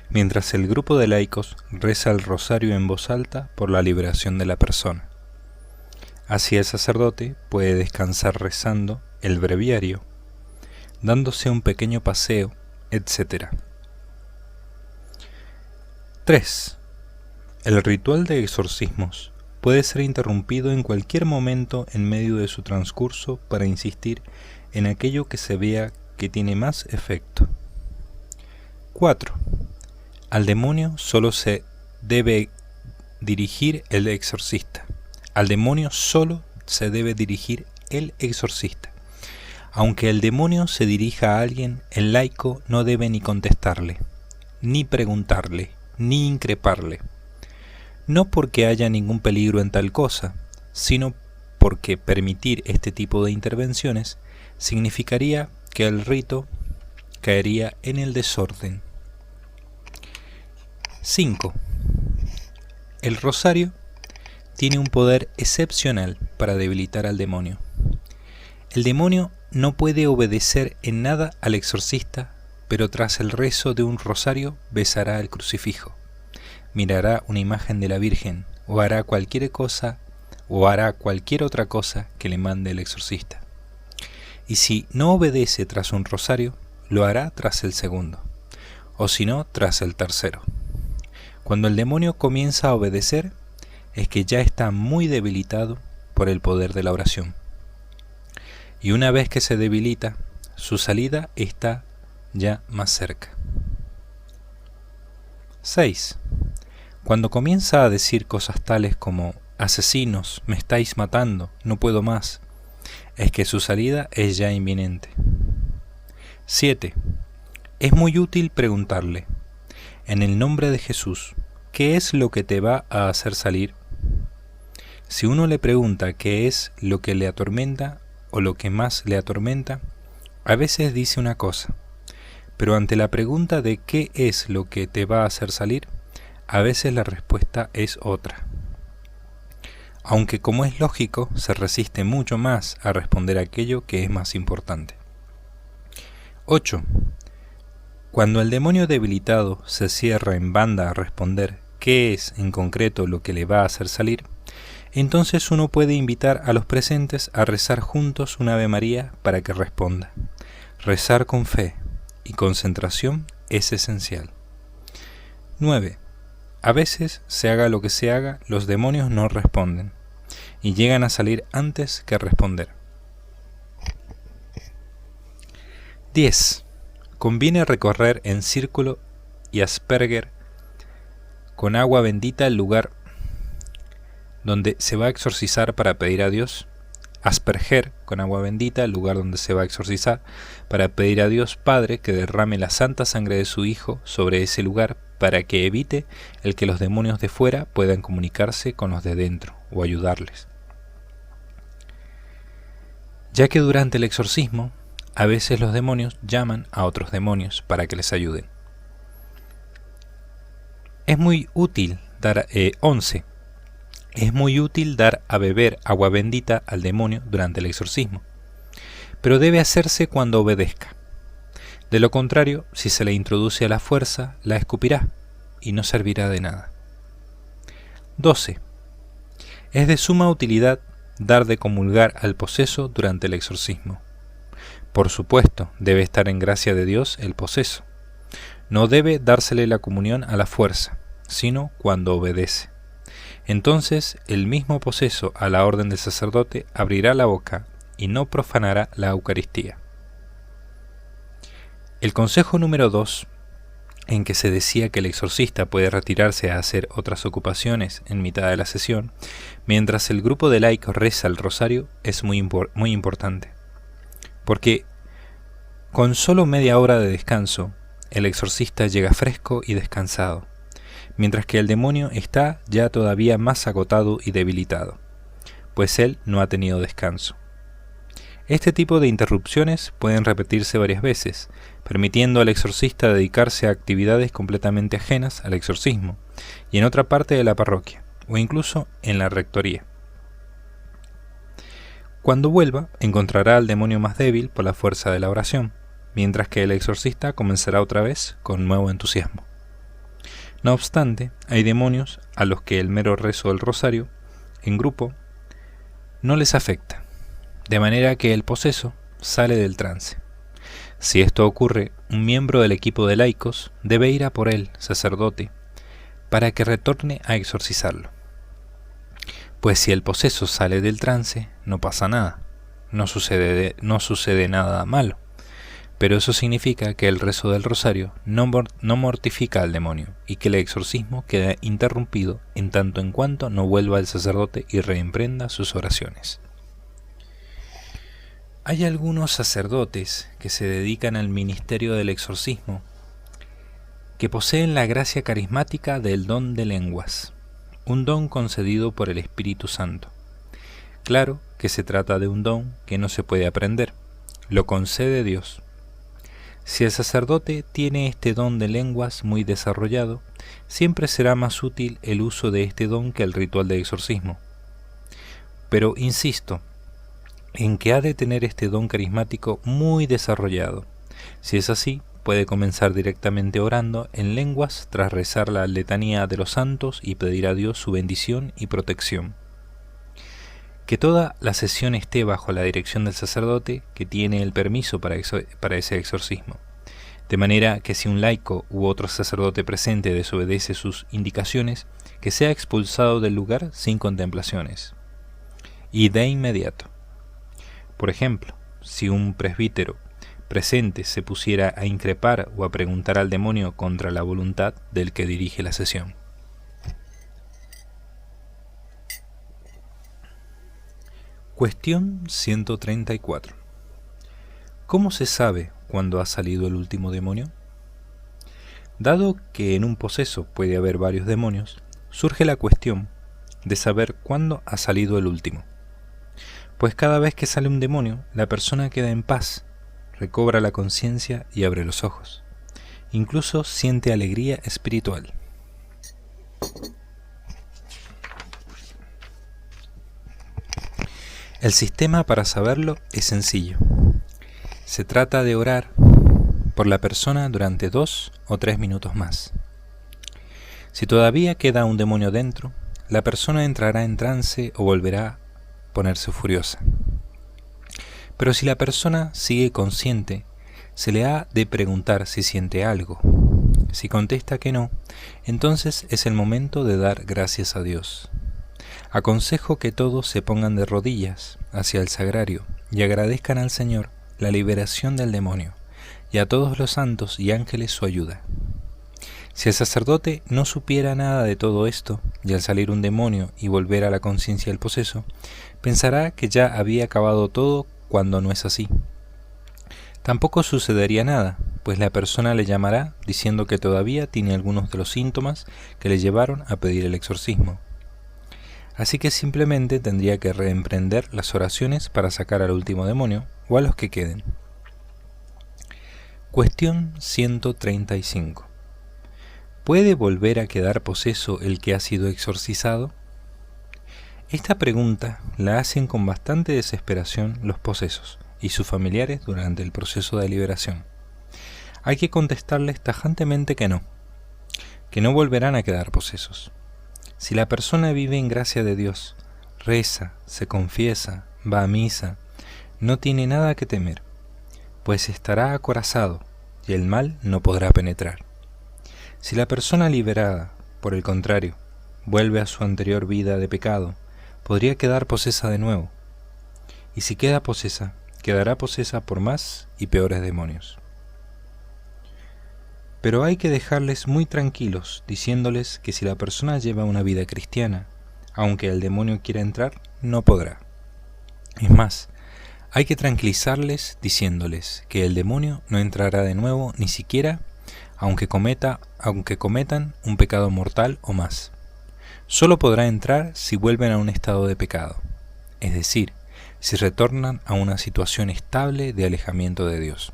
mientras el grupo de laicos reza el rosario en voz alta por la liberación de la persona. Así el sacerdote puede descansar rezando el breviario, dándose un pequeño paseo, etc. 3. El ritual de exorcismos puede ser interrumpido en cualquier momento en medio de su transcurso para insistir en aquello que se vea que tiene más efecto. 4. Al demonio solo se debe dirigir el exorcista. Al demonio solo se debe dirigir el exorcista. Aunque el demonio se dirija a alguien, el laico no debe ni contestarle, ni preguntarle, ni increparle. No porque haya ningún peligro en tal cosa, sino porque permitir este tipo de intervenciones significaría que el rito caería en el desorden. 5. El rosario tiene un poder excepcional para debilitar al demonio. El demonio no puede obedecer en nada al exorcista, pero tras el rezo de un rosario besará el crucifijo, mirará una imagen de la Virgen o hará cualquier otra cosa que le mande el exorcista. Y si no obedece tras un rosario, lo hará tras el segundo, o si no, tras el tercero. Cuando el demonio comienza a obedecer, es que ya está muy debilitado por el poder de la oración. Y una vez que se debilita, su salida está ya más cerca. 6. Cuando comienza a decir cosas tales como asesinos, me estáis matando, no puedo más, es que su salida es ya inminente. 7. Es muy útil preguntarle, en el nombre de Jesús, ¿qué es lo que te va a hacer salir? Si uno le pregunta qué es lo que le atormenta o lo que más le atormenta, a veces dice una cosa, pero ante la pregunta de qué es lo que te va a hacer salir, a veces la respuesta es otra. Aunque como es lógico, se resiste mucho más a responder aquello que es más importante. 8. Cuando el demonio debilitado se cierra en banda a responder qué es en concreto lo que le va a hacer salir, entonces uno puede invitar a los presentes a rezar juntos un Ave María para que responda. Rezar con fe y concentración es esencial. 9. A veces, se haga lo que se haga, los demonios no responden y llegan a salir antes que responder. 10. Conviene recorrer en círculo y asperger con agua bendita el lugar donde se va a exorcizar para pedir a Dios. Asperger con agua bendita el lugar donde se va a exorcizar para pedir a Dios Padre que derrame la santa sangre de su Hijo sobre ese lugar para que evite el que los demonios de fuera puedan comunicarse con los de dentro o ayudarles. Ya que durante el exorcismo a veces los demonios llaman a otros demonios para que les ayuden. Es muy útil dar 11. Es muy útil dar a beber agua bendita al demonio durante el exorcismo, pero debe hacerse cuando obedezca. De lo contrario, si se le introduce a la fuerza, la escupirá y no servirá de nada. 12. Es de suma utilidad dar de comulgar al poseso durante el exorcismo. Por supuesto, debe estar en gracia de Dios el poseso. No debe dársele la comunión a la fuerza, sino cuando obedece. Entonces el mismo poseso a la orden del sacerdote abrirá la boca y no profanará la Eucaristía. El consejo número 2, en que se decía que el exorcista puede retirarse a hacer otras ocupaciones en mitad de la sesión, mientras el grupo de laicos reza el rosario, es muy importante. Porque con solo media hora de descanso, el exorcista llega fresco y descansado, mientras que el demonio está ya todavía más agotado y debilitado, pues él no ha tenido descanso. Este tipo de interrupciones pueden repetirse varias veces, permitiendo al exorcista dedicarse a actividades completamente ajenas al exorcismo, y en otra parte de la parroquia, o incluso en la rectoría. Cuando vuelva, encontrará al demonio más débil por la fuerza de la oración, mientras que el exorcista comenzará otra vez con nuevo entusiasmo. No obstante, hay demonios a los que el mero rezo del rosario, en grupo, no les afecta, de manera que el poseso sale del trance. Si esto ocurre, un miembro del equipo de laicos debe ir a por el sacerdote para que retorne a exorcizarlo. Pues si el poseso sale del trance, no pasa nada, no sucede nada malo, pero eso significa que el rezo del rosario no mortifica al demonio y que el exorcismo queda interrumpido en tanto en cuanto no vuelva el sacerdote y reemprenda sus oraciones. Hay algunos sacerdotes que se dedican al ministerio del exorcismo que poseen la gracia carismática del don de lenguas, un don concedido por el Espíritu Santo. Claro que se trata de un don que no se puede aprender, lo concede Dios. Si el sacerdote tiene este don de lenguas muy desarrollado, siempre será más útil el uso de este don que el ritual de exorcismo. Pero insisto en que ha de tener este don carismático muy desarrollado. Si es así, puede comenzar directamente orando en lenguas tras rezar la letanía de los santos y pedir a Dios su bendición y protección. Que toda la sesión esté bajo la dirección del sacerdote que tiene el permiso para ese exorcismo, de manera que si un laico u otro sacerdote presente desobedece sus indicaciones, que sea expulsado del lugar sin contemplaciones, y de inmediato. Por ejemplo, si un presbítero presente se pusiera a increpar o a preguntar al demonio contra la voluntad del que dirige la sesión. Cuestión 134. ¿Cómo se sabe cuándo ha salido el último demonio? Dado que en un poseso puede haber varios demonios, surge la cuestión de saber cuándo ha salido el último. Pues cada vez que sale un demonio, la persona queda en paz, recobra la conciencia y abre los ojos. Incluso siente alegría espiritual. El sistema para saberlo es sencillo. Se trata de orar por la persona durante 2 o 3 minutos más. Si todavía queda un demonio dentro, la persona entrará en trance o volverá a ponerse furiosa. Pero si la persona sigue consciente, se le ha de preguntar si siente algo. Si contesta que no, entonces es el momento de dar gracias a Dios. Aconsejo que todos se pongan de rodillas hacia el sagrario y agradezcan al Señor la liberación del demonio y a todos los santos y ángeles su ayuda. Si el sacerdote no supiera nada de todo esto, y al salir un demonio y volver a la conciencia del poseso, pensará que ya había acabado todo cuando no es así. Tampoco sucedería nada, pues la persona le llamará diciendo que todavía tiene algunos de los síntomas que le llevaron a pedir el exorcismo. Así que simplemente tendría que reemprender las oraciones para sacar al último demonio o a los que queden. Cuestión 135. ¿Puede volver a quedar poseso el que ha sido exorcizado? Esta pregunta la hacen con bastante desesperación los posesos y sus familiares durante el proceso de liberación. Hay que contestarles tajantemente que no volverán a quedar posesos. Si la persona vive en gracia de Dios, reza, se confiesa, va a misa, no tiene nada que temer, pues estará acorazado y el mal no podrá penetrar. Si la persona liberada, por el contrario, vuelve a su anterior vida de pecado, podría quedar posesa de nuevo, y si queda posesa, quedará posesa por más y peores demonios. Pero hay que dejarles muy tranquilos, diciéndoles que si la persona lleva una vida cristiana, aunque el demonio quiera entrar, no podrá. Es más, hay que tranquilizarles diciéndoles que el demonio no entrará de nuevo ni siquiera aunque cometan un pecado mortal o más. Solo podrá entrar si vuelven a un estado de pecado. es decir, si retornan a una situación estable de alejamiento de Dios.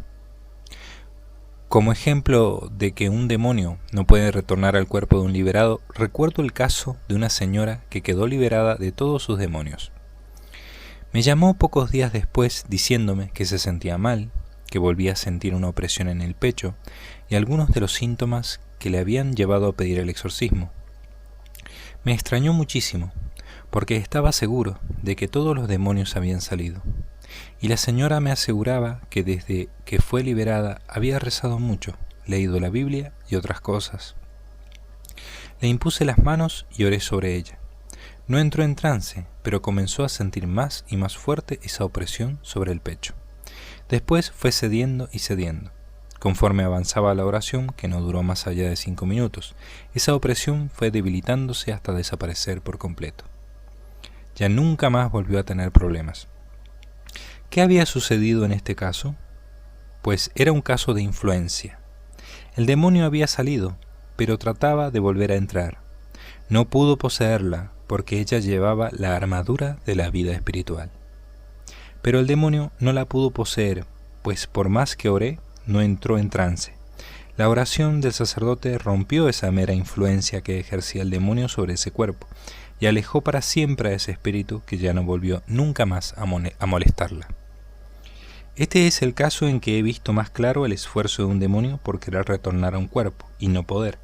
Como ejemplo de que un demonio no puede retornar al cuerpo de un liberado, recuerdo el caso de una señora que quedó liberada de todos sus demonios. Me llamó pocos días después diciéndome que se sentía mal, que volvía a sentir una opresión en el pecho y algunos de los síntomas que le habían llevado a pedir el exorcismo. Me extrañó muchísimo, porque estaba seguro de que todos los demonios habían salido, y la señora me aseguraba que desde que fue liberada había rezado mucho, leído la Biblia y otras cosas. Le impuse las manos y oré sobre ella. No entró en trance, pero comenzó a sentir más y más fuerte esa opresión sobre el pecho. Después fue cediendo y cediendo. Conforme avanzaba la oración, que no duró más allá de 5 minutos, esa opresión fue debilitándose hasta desaparecer por completo. Ya nunca más volvió a tener problemas. ¿Qué había sucedido en este caso? Pues era un caso de influencia. El demonio había salido, pero trataba de volver a entrar. No pudo poseerla, porque ella llevaba la armadura de la vida espiritual. Pero el demonio no la pudo poseer, pues por más que oré, no entró en trance. La oración del sacerdote rompió esa mera influencia que ejercía el demonio sobre ese cuerpo, y alejó para siempre a ese espíritu que ya no volvió nunca más a molestarla. Este es el caso en que he visto más claro el esfuerzo de un demonio por querer retornar a un cuerpo, y no poder.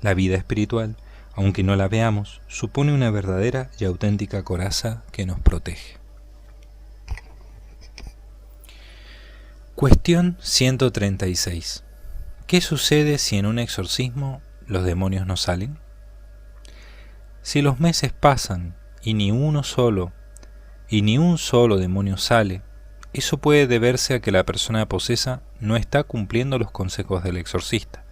La vida espiritual, aunque no la veamos, supone una verdadera y auténtica coraza que nos protege. Cuestión 136. ¿Qué sucede si en un exorcismo los demonios no salen? Si los meses pasan y ni un solo demonio sale, eso puede deberse a que la persona posesa no está cumpliendo los consejos del exorcista.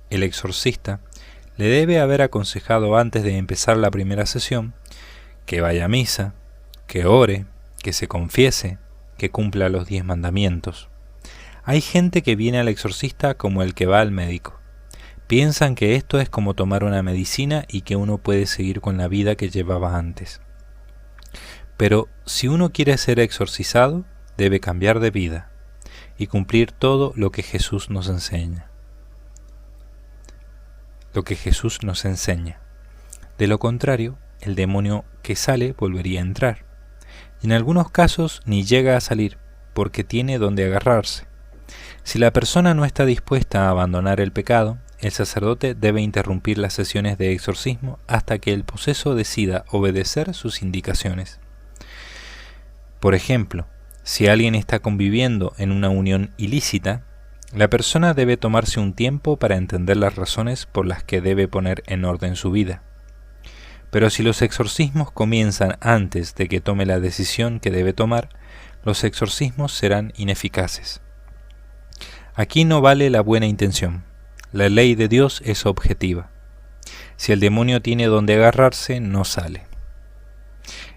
El exorcista le debe haber aconsejado antes de empezar la primera sesión que vaya a misa, que ore, que se confiese, que cumpla los 10 mandamientos. Hay gente que viene al exorcista como el que va al médico. Piensan que esto es como tomar una medicina y que uno puede seguir con la vida que llevaba antes. Pero si uno quiere ser exorcizado, debe cambiar de vida y cumplir todo lo que Jesús nos enseña. De lo contrario, el demonio que sale volvería a entrar. Y en algunos casos ni llega a salir, porque tiene donde agarrarse. Si la persona no está dispuesta a abandonar el pecado, el sacerdote debe interrumpir las sesiones de exorcismo hasta que el poseso decida obedecer sus indicaciones. Por ejemplo, si alguien está conviviendo en una unión ilícita, la persona debe tomarse un tiempo para entender las razones por las que debe poner en orden su vida. Pero si los exorcismos comienzan antes de que tome la decisión que debe tomar, los exorcismos serán ineficaces. Aquí no vale la buena intención. La ley de Dios es objetiva. Si el demonio tiene donde agarrarse, no sale.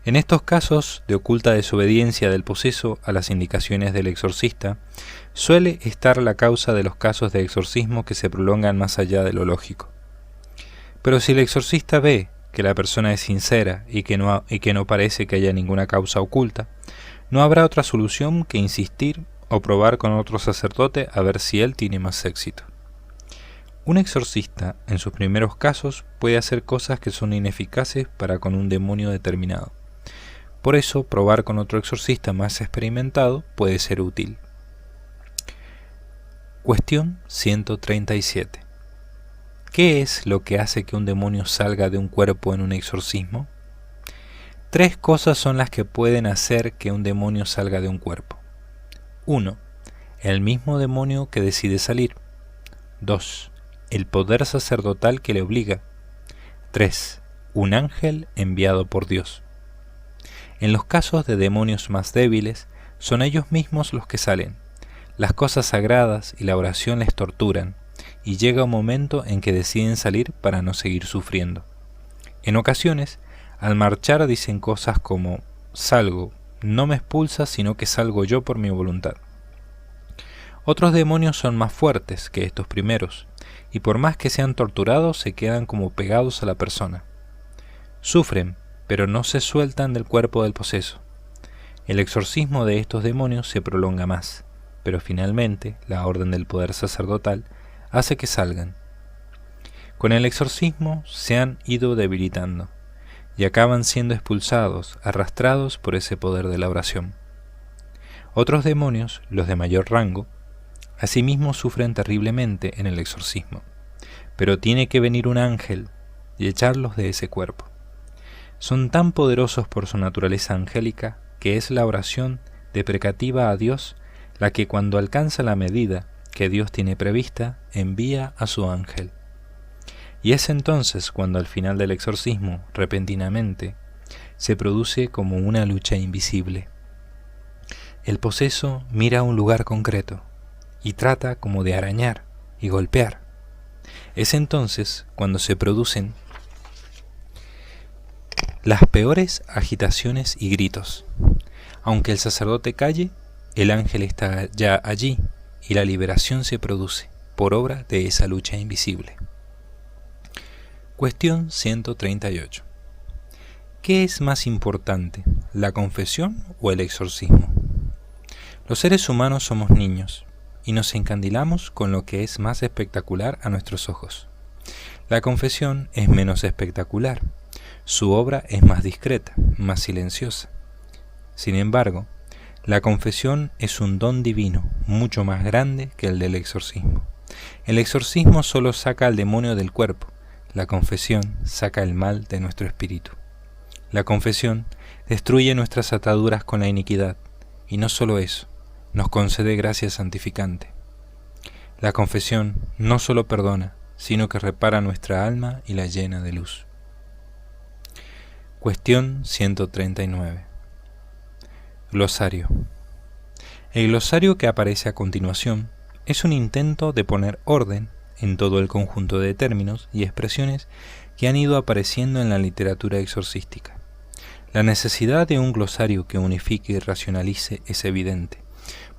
En estos casos de oculta desobediencia del poseso a las indicaciones del exorcista, suele estar la causa de los casos de exorcismo que se prolongan más allá de lo lógico. Pero si el exorcista ve que la persona es sincera y que no parece que haya ninguna causa oculta, no habrá otra solución que insistir o probar con otro sacerdote a ver si él tiene más éxito. Un exorcista, en sus primeros casos, puede hacer cosas que son ineficaces para con un demonio determinado. Por eso, probar con otro exorcista más experimentado puede ser útil. Cuestión 137. ¿Qué es lo que hace que un demonio salga de un cuerpo en un exorcismo? 3 cosas son las que pueden hacer que un demonio salga de un cuerpo. 1. El mismo demonio que decide salir. 2. El poder sacerdotal que le obliga. 3. Un ángel enviado por Dios. En los casos de demonios más débiles, son ellos mismos los que salen. Las cosas sagradas y la oración les torturan, y llega un momento en que deciden salir para no seguir sufriendo. En ocasiones, al marchar dicen cosas como: salgo, no me expulsas, sino que salgo yo por mi voluntad. Otros demonios son más fuertes que estos primeros, y por más que sean torturados se quedan como pegados a la persona. Sufren, pero no se sueltan del cuerpo del poseso. El exorcismo de estos demonios se prolonga más, pero finalmente la orden del poder sacerdotal hace que salgan. Con el exorcismo se han ido debilitando y acaban siendo expulsados, arrastrados por ese poder de la oración. Otros demonios, los de mayor rango, asimismo sufren terriblemente en el exorcismo, pero tiene que venir un ángel y echarlos de ese cuerpo. Son tan poderosos por su naturaleza angélica que es la oración deprecativa a Dios la que, cuando alcanza la medida que Dios tiene prevista, envía a su ángel. Y es entonces cuando al final del exorcismo, repentinamente, se produce como una lucha invisible. El poseso mira a un lugar concreto y trata como de arañar y golpear. Es entonces cuando se producen las peores agitaciones y gritos. Aunque el sacerdote calle, el ángel está ya allí y la liberación se produce por obra de esa lucha invisible. Cuestión 138. ¿Qué es más importante, la confesión o el exorcismo? Los seres humanos somos niños y nos encandilamos con lo que es más espectacular a nuestros ojos. La confesión es menos espectacular. Su obra es más discreta, más silenciosa. Sin embargo, la confesión es un don divino mucho más grande que el del exorcismo. El exorcismo solo saca al demonio del cuerpo. La confesión saca el mal de nuestro espíritu. La confesión destruye nuestras ataduras con la iniquidad, y no solo eso, nos concede gracia santificante. La confesión no solo perdona, sino que repara nuestra alma y la llena de luz. Cuestión 139. Glosario. El glosario que aparece a continuación es un intento de poner orden en todo el conjunto de términos y expresiones que han ido apareciendo en la literatura exorcística. La necesidad de un glosario que unifique y racionalice es evidente,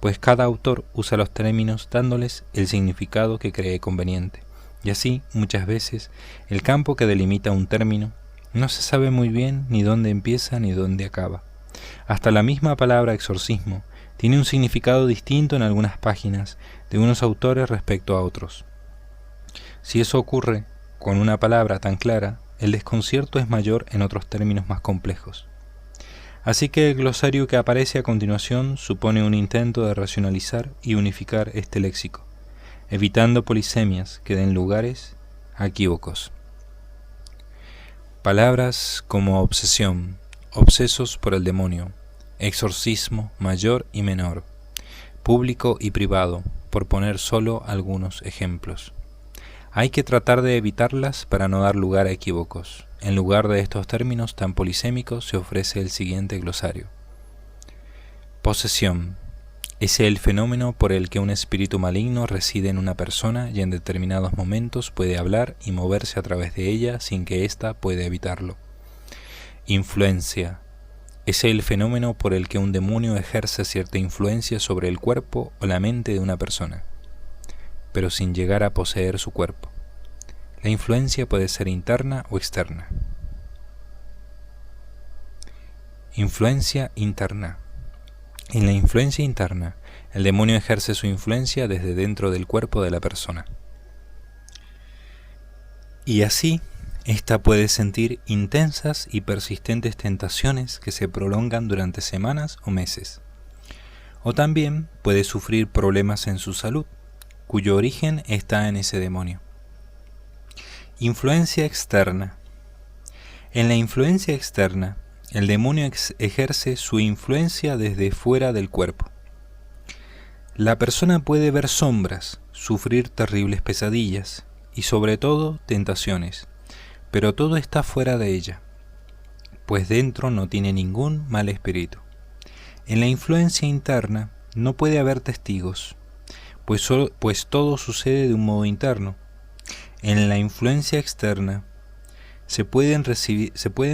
pues cada autor usa los términos dándoles el significado que cree conveniente, y así, muchas veces, el campo que delimita un término no se sabe muy bien ni dónde empieza ni dónde acaba. Hasta la misma palabra exorcismo tiene un significado distinto en algunas páginas de unos autores respecto a otros. Si eso ocurre con una palabra tan clara, el desconcierto es mayor en otros términos más complejos. Así que el glosario que aparece a continuación supone un intento de racionalizar y unificar este léxico, evitando polisemias que den lugares a equívocos. Palabras como obsesión, obsesos por el demonio, exorcismo mayor y menor, público y privado, por poner solo algunos ejemplos. Hay que tratar de evitarlas para no dar lugar a equívocos. En lugar de estos términos tan polisémicos se ofrece el siguiente glosario. Posesión. Es el fenómeno por el que un espíritu maligno reside en una persona y en determinados momentos puede hablar y moverse a través de ella sin que ésta pueda evitarlo. Influencia. Es el fenómeno por el que un demonio ejerce cierta influencia sobre el cuerpo o la mente de una persona, pero sin llegar a poseer su cuerpo. La influencia puede ser interna o externa. Influencia interna. En la influencia interna, el demonio ejerce su influencia desde dentro del cuerpo de la persona. Y así, ésta puede sentir intensas y persistentes tentaciones que se prolongan durante semanas o meses. O también puede sufrir problemas en su salud, cuyo origen está en ese demonio. Influencia externa. En la influencia externa, el demonio ejerce su influencia desde fuera del cuerpo. La persona puede ver sombras, sufrir terribles pesadillas y sobre todo tentaciones, pero todo está fuera de ella, pues dentro no tiene ningún mal espíritu. En la influencia interna no puede haber testigos, pues todo sucede de un modo interno. En la influencia externa se pueden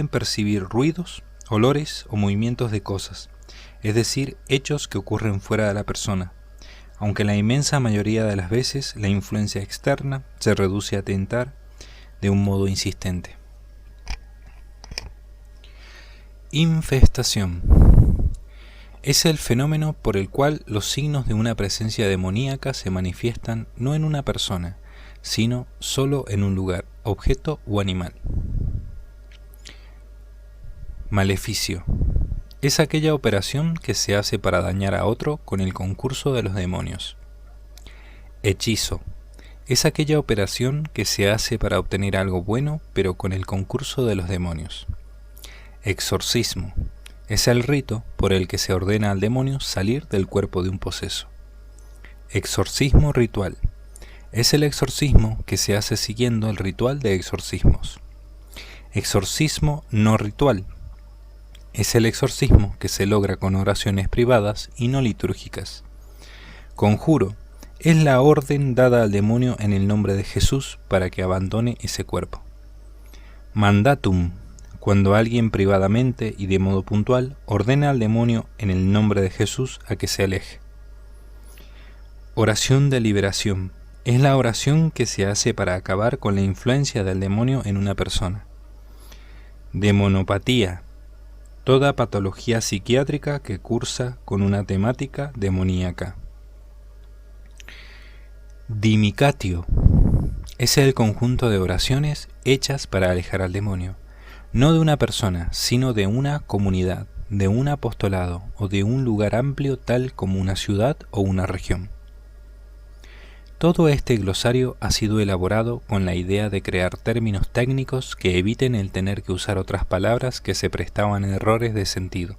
percibir ruidos, olores o movimientos de cosas, es decir, hechos que ocurren fuera de la persona, aunque la inmensa mayoría de las veces la influencia externa se reduce a tentar de un modo insistente. Infestación. Es el fenómeno por el cual los signos de una presencia demoníaca se manifiestan no en una persona, sino solo en un lugar, objeto o animal. Maleficio. Es aquella operación que se hace para dañar a otro con el concurso de los demonios. Hechizo. Es aquella operación que se hace para obtener algo bueno, pero con el concurso de los demonios. Exorcismo. Es el rito por el que se ordena al demonio salir del cuerpo de un poseso. Exorcismo ritual. Es el exorcismo que se hace siguiendo el ritual de exorcismos. Exorcismo no ritual. Es el exorcismo que se logra con oraciones privadas y no litúrgicas. Conjuro. Es la orden dada al demonio en el nombre de Jesús para que abandone ese cuerpo. Mandatum. Cuando alguien privadamente y de modo puntual ordena al demonio en el nombre de Jesús a que se aleje. Oración de liberación. Es la oración que se hace para acabar con la influencia del demonio en una persona. Demonopatía. Toda patología psiquiátrica que cursa con una temática demoníaca. Dimicatio. Es el conjunto de oraciones hechas para alejar al demonio, no de una persona, sino de una comunidad, de un apostolado o de un lugar amplio tal como una ciudad o una región. Todo este glosario ha sido elaborado con la idea de crear términos técnicos que eviten el tener que usar otras palabras que se prestaban a errores de sentido.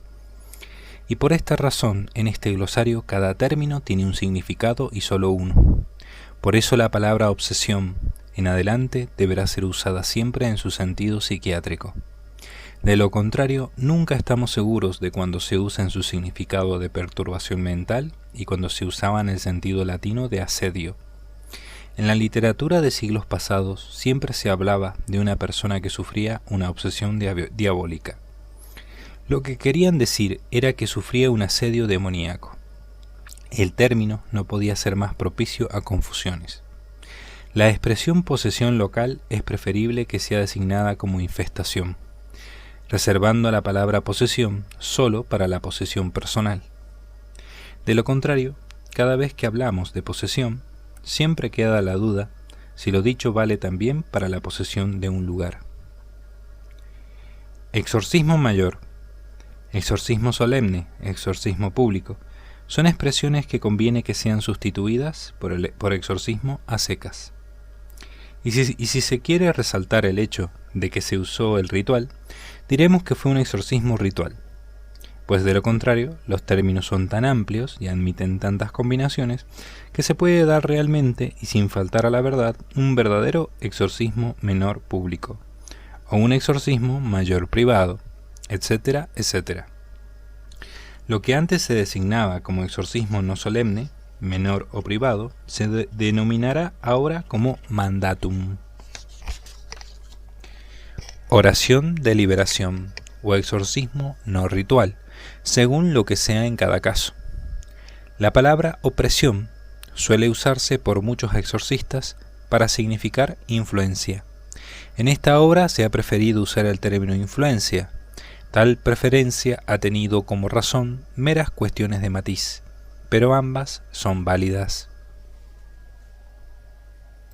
Y por esta razón, en este glosario cada término tiene un significado y solo uno. Por eso la palabra obsesión, en adelante, deberá ser usada siempre en su sentido psiquiátrico. De lo contrario, nunca estamos seguros de cuando se usa en su significado de perturbación mental y cuando se usaba en el sentido latino de asedio. En la literatura de siglos pasados siempre se hablaba de una persona que sufría una obsesión diabólica. Lo que querían decir era que sufría un asedio demoníaco. El término no podía ser más propicio a confusiones. La expresión posesión local es preferible que sea designada como infestación, reservando la palabra posesión solo para la posesión personal. De lo contrario, cada vez que hablamos de posesión, siempre queda la duda si lo dicho vale también para la posesión de un lugar. Exorcismo mayor, exorcismo solemne, exorcismo público, son expresiones que conviene que sean sustituidas por exorcismo a secas. Y si se quiere resaltar el hecho de que se usó el ritual, diremos que fue un exorcismo ritual, pues de lo contrario, los términos son tan amplios y admiten tantas combinaciones que se puede dar realmente y sin faltar a la verdad un verdadero exorcismo menor público, o un exorcismo mayor privado, etcétera, etcétera. Lo que antes se designaba como exorcismo no solemne, menor o privado, se denominará ahora como mandatum. Oración de liberación o exorcismo no ritual, según lo que sea en cada caso. La palabra opresión suele usarse por muchos exorcistas para significar influencia. En esta obra se ha preferido usar el término influencia. Tal preferencia ha tenido como razón meras cuestiones de matiz, pero ambas son válidas.